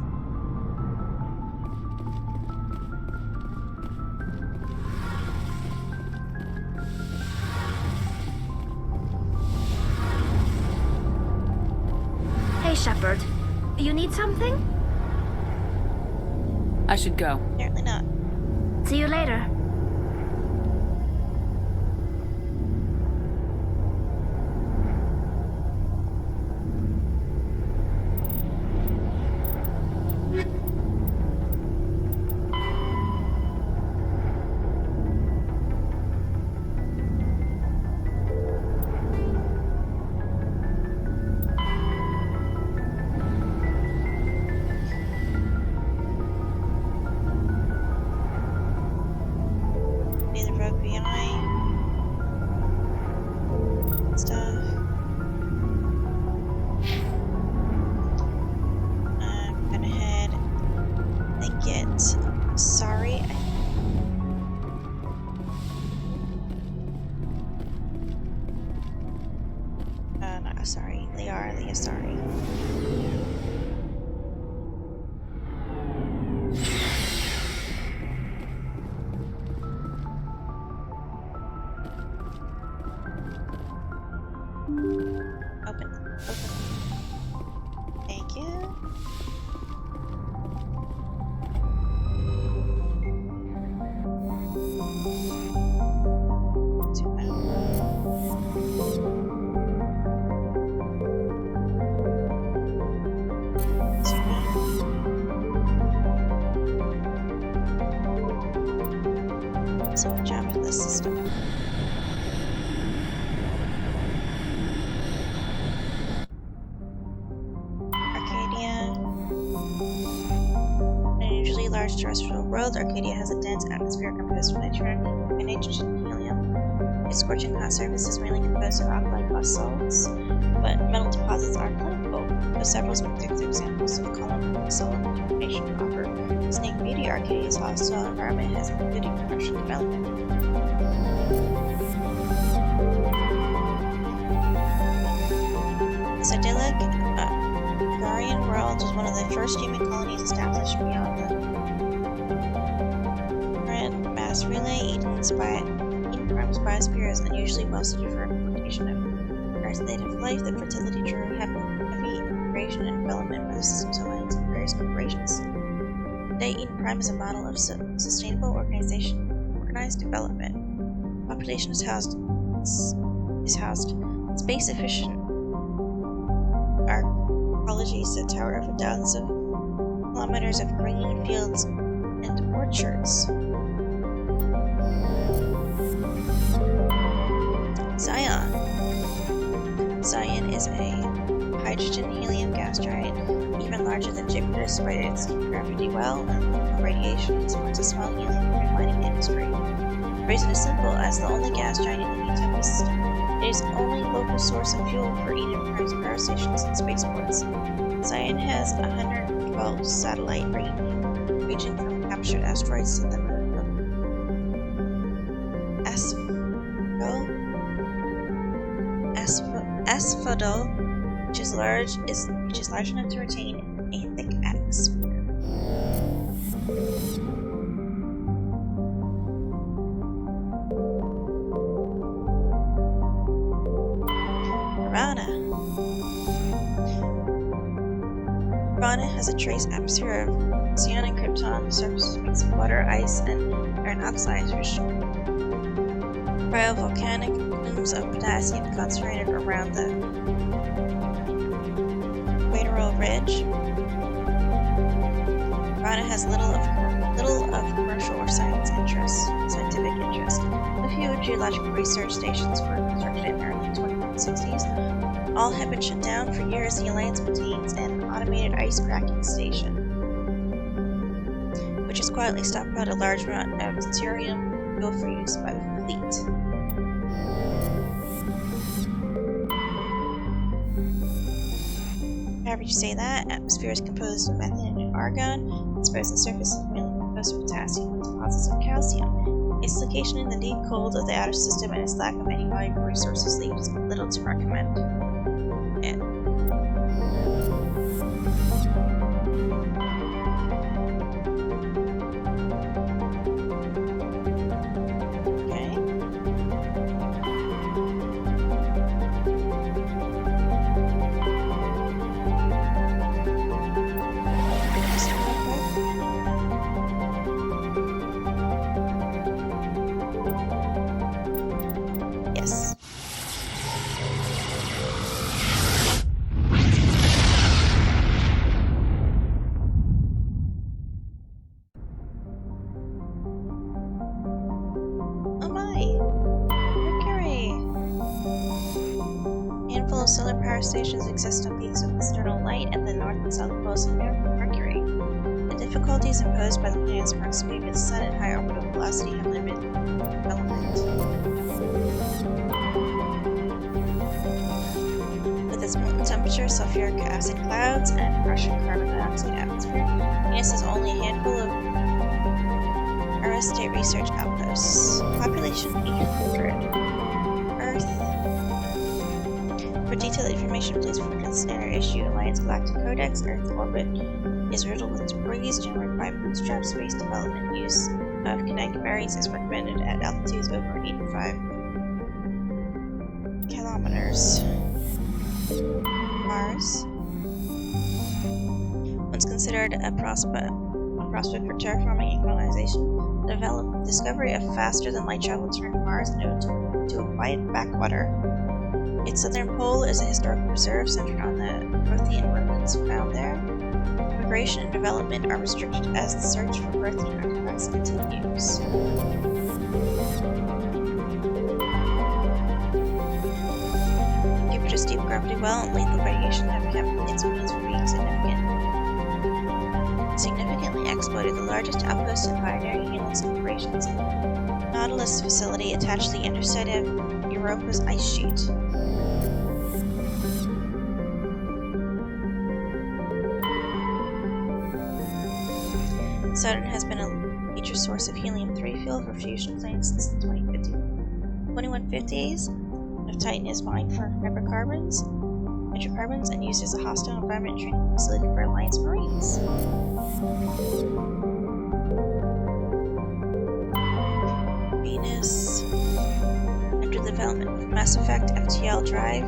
Hey, Shepard. You need something? I should go. Apparently not. See you later. Neither broke behind. Stuff. I'm gonna head and get sorry. Not sorry. Leah, sorry. Open. Thank you. Zoom out. Zoom out. So good job with this system. Large terrestrial world, Arcadia has a dense atmosphere composed of nitrogen and helium. Its scorching hot surface is mainly composed of alkali basalts, but metal deposits are plentiful, with several spectacular examples of column basalt formation offer. Snake Beauty, Arcadia's hostile environment has included commercial development. This idyllic Garian world was one of the first human colonies established beyond the mass relay. Eden Prime's biosphere is unusually well suited for a location of Earth's native life. The fertility drew heavy immigration and development for the system's alliance and various operations. Today, Eden Prime is a model of sustainable organized development. Population is housed is housed. Space-efficient arcology is a tower over thousands of kilometers of green fields and orchards. Zion. Zion is a hydrogen-helium gas giant, even larger than Jupiter, despite its gravity well and radiation supports a small helium refining industry. The reason is simple: as the only gas giant in the Vtuber system, it is the only local source of fuel for Eden Prime's power stations and spaceports. Zion has 112 satellite ranging from captured asteroids to the moon of Asphodel, which is large enough to retain a thick atmosphere. Urana has a trace atmosphere of xenon and krypton. The surface is mixed with water, ice, and iron oxides, which cryovolcanic plumes of potassium concentrated around the equatorial ridge. Urana has little of commercial or scientific interest. A few geological research stations were constructed in the early 1960s. All have been shut down for years. The Alliance maintains an automated ice cracking station, which has quietly stockpiled a large amount of deuterium fuel for use by the fleet. However you say that, atmosphere is composed of methane and argon, exposed on the surface is mainly composed of potassium with deposits of calcium. Its location in the deep cold of the outer system and its lack of any valuable resources leaves little to recommend it. Yes. Oh my! Mercury! A handful of solar power stations exist on peaks with external light at the north and south poles of Mercury. The difficulties imposed by the planet's proximity to the Sun and high orbital velocity have limited development. With its molten temperature, sulfuric acid clouds, and Russian carbon dioxide atmosphere, Venus has only a handful of aerostate research outposts. Population 800. Earth. For detailed information, please refer to the standard issue Alliance Galactic Codex. Earth orbit is riddled with debris generated by bootstrap space development. Use of kinetic berries is recommended at altitudes over 85 kilometers. Mars. Once considered a prospect for terraforming and colonization, the discovery of faster-than-light travel turned Mars into a quiet backwater. Its southern pole is a historic preserve centered on the Prothean ruins found there. Immigration and development are restricted as the search for Prothean artifacts continues. Jupiter's deep gravity well and lethal radiation have kept its means from being significantly exploited. The largest outpost in binary helix operations, Nautilus facility attached to the interstate of Europa's ice sheet. Saturn has been a major source of helium-3 fuel for fusion plants since the 2150s. Of Titan is mined for hydrocarbons, and used as a hostile environment training facility for Alliance Marines. Venus. After the development of Mass Effect FTL drive,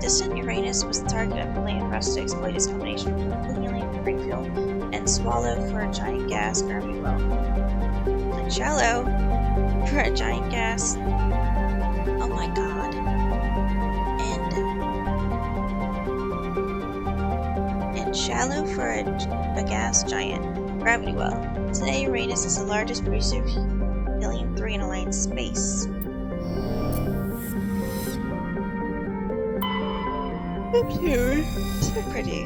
distant Uranus was the target of the land rush to exploit its combination of helium free fuel and swallow for a giant gas gravity well. And shallow for a giant gas for a gas giant gravity well. Today, Uranus is the largest producer of helium-3 in Alliance space. Oops, here. So pretty.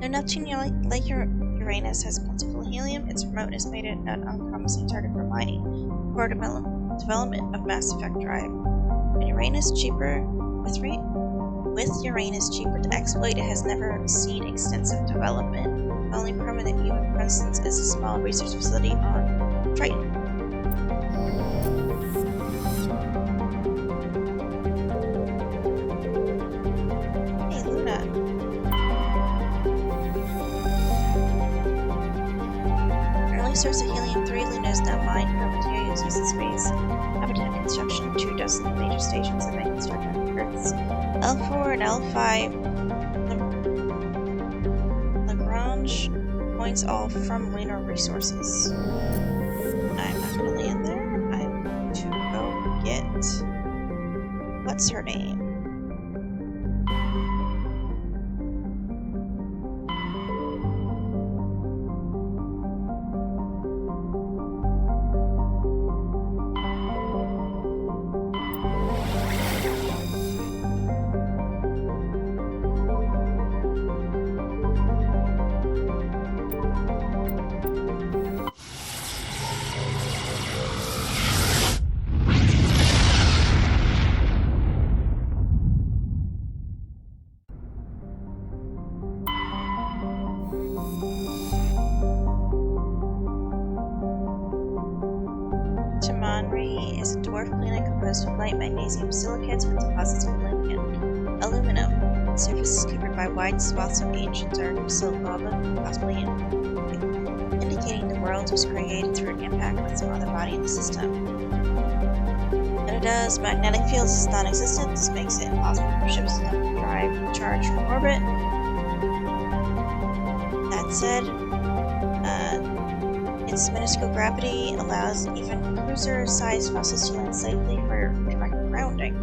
Though Neptune, like Uranus, has plentiful helium, its remoteness made it an unpromising target for mining or development of Mass Effect drive. With Uranus cheaper to exploit, it has never seen extensive development. The only permanent human presence is a small research facility on Triton. Hey, Luna. An early source of helium-3, Luna is now mined for materials used in space. Habitat construction, 24 major stations have been constructed on Earth's L4 and L5 Lagrange points, all from lunar resources. I'm not going to land there. I'm going to go get... what's her name? Is a dwarf planet composed of light magnesium silicates with deposits of aluminum. The surface is covered by wide swaths of ancient dark silt lava, possibly indicating the world was created through an impact with some other body in the system. Canada's magnetic field is non-existent. This makes it impossible for ships to drive charge from orbit. That said, its minuscule gravity allows even cruiser-sized vessels to land safely for direct grounding.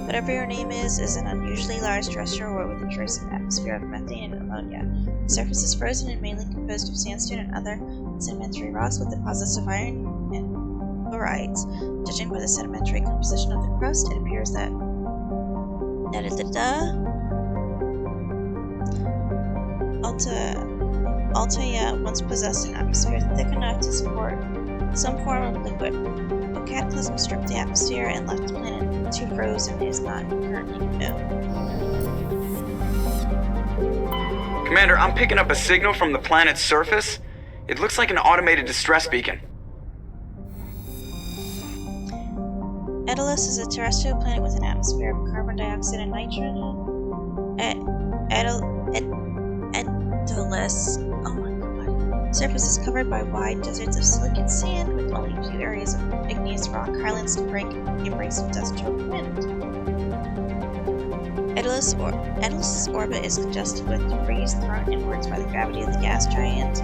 Whatever your name is an unusually large terrestrial world with a trace of atmosphere of methane and ammonia. The surface is frozen and mainly composed of sandstone and other sedimentary rocks with deposits of iron and chlorides. Judging by the sedimentary composition of the crust, it appears that Altair once possessed an atmosphere thick enough to support some form of liquid, but cataclysm stripped the atmosphere and left the planet too frozen and is not currently known. Commander, I'm picking up a signal from the planet's surface. It looks like an automated distress beacon. Daedalus is a terrestrial planet with an atmosphere of carbon dioxide and nitrogen. Daedalus, oh my god. Surface is covered by wide deserts of silicate sand with only a few areas of igneous rock highlands to break the abrasive dust to wind. Daedalus' orbit is congested with debris thrown inwards by the gravity of the gas giant.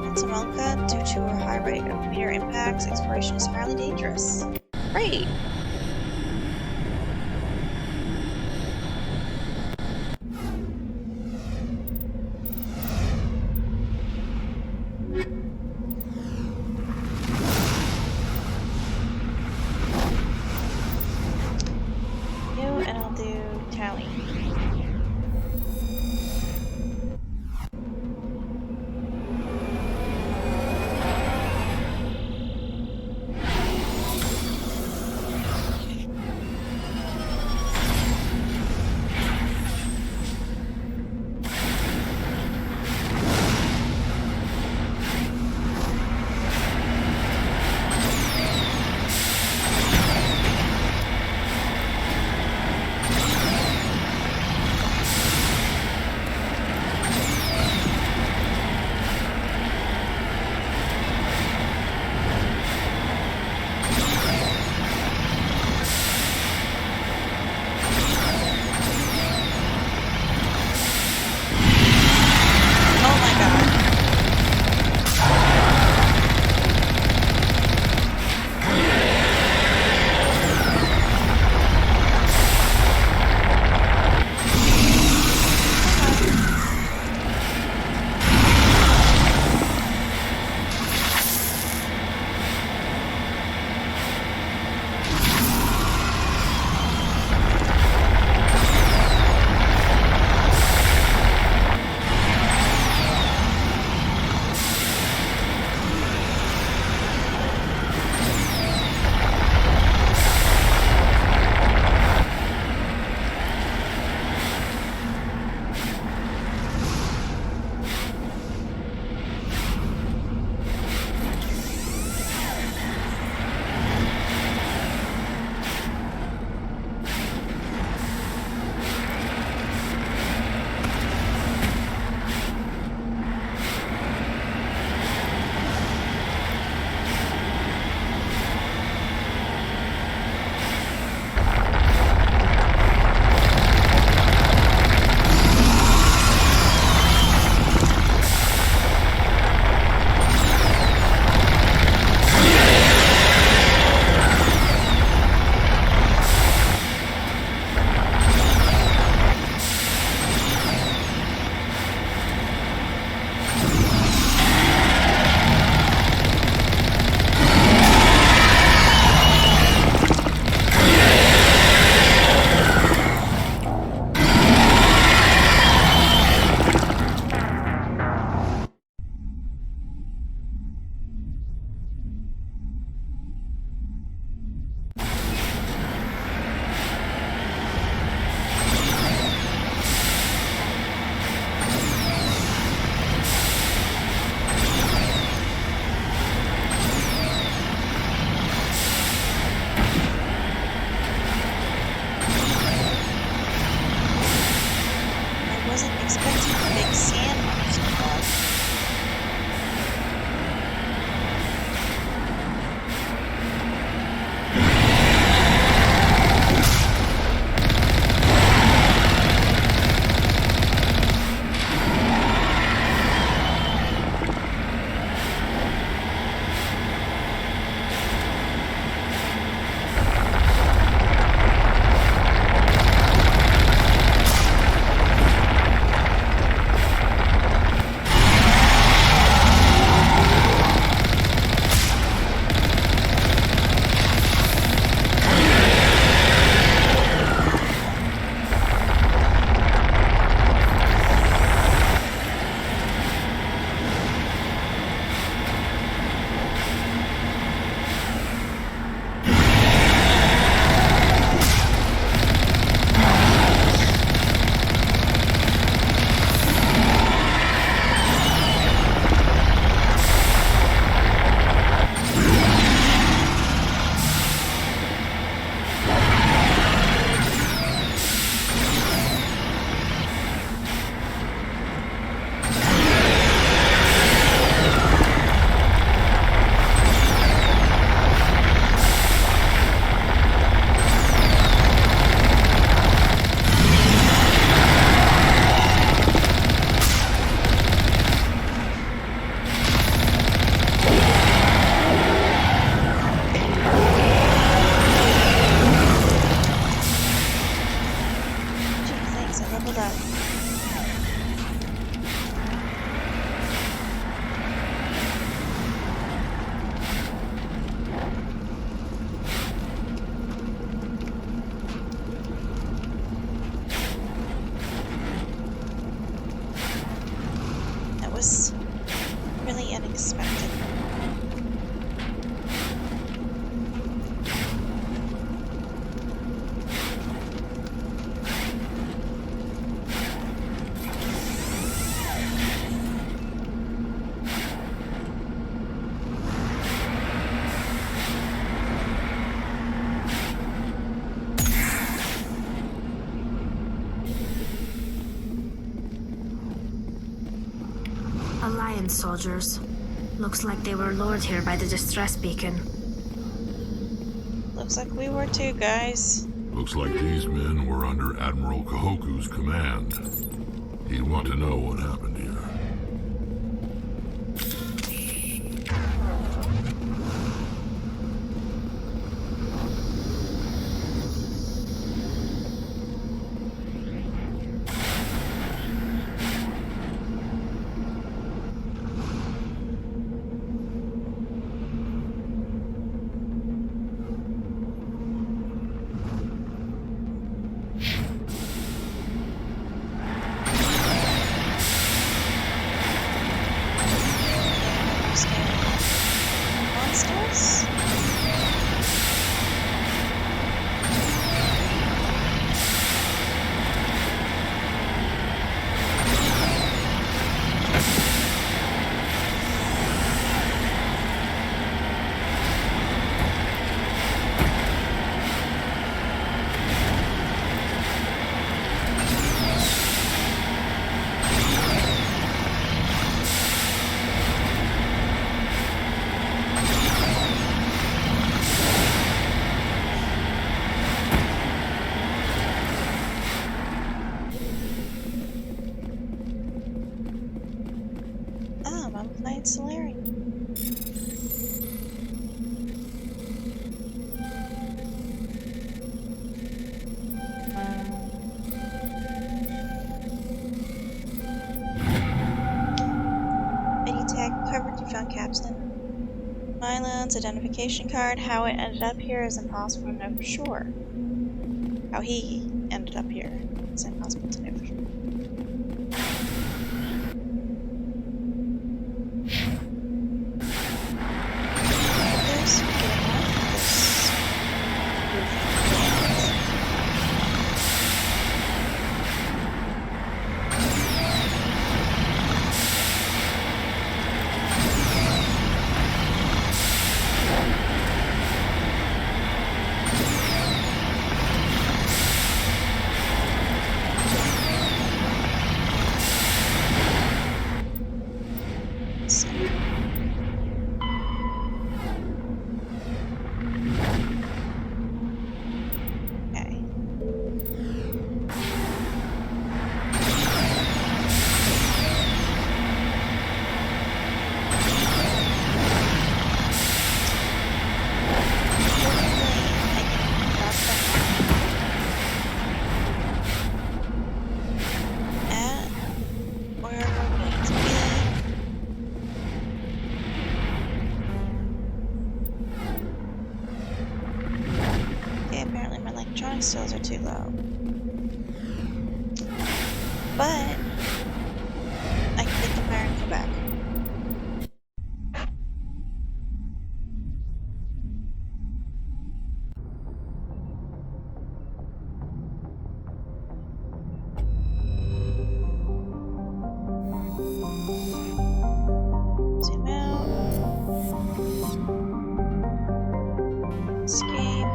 Antimalka, due to a high rate of meteor impacts, exploration is highly dangerous. Great! And I'll do tally. wasn't expecting a big sand monster, but... was really unexpected. Alliance soldiers. Looks like they were lured here by the distress beacon. Looks like we were too, guys. Looks like these men were under Admiral Kahoku's command. He'd want to know what happened here. Monsters? Mummified Solarium. Mini tag covered, you found capstan. Milan's identification card. How it ended up here is impossible to know for sure. How he ended up here is impossible to know for sure. skills are too low. But I can get the fire and go back. Zoom out. Escape.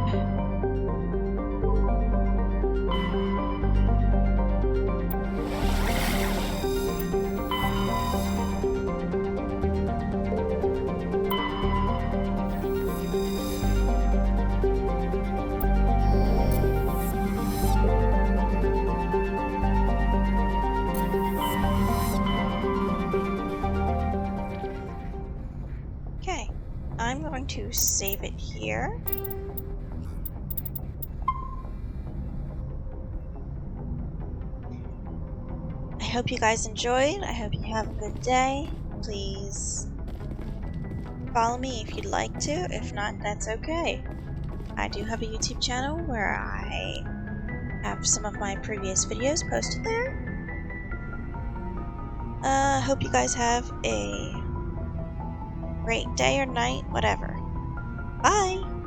Okay, I'm going to save it here. I hope you guys enjoyed. I hope you have a good day. Please follow me if you'd like to. If not, that's okay. I do have a YouTube channel where I have some of my previous videos posted there. Hope you guys have a great day or night, whatever. Bye!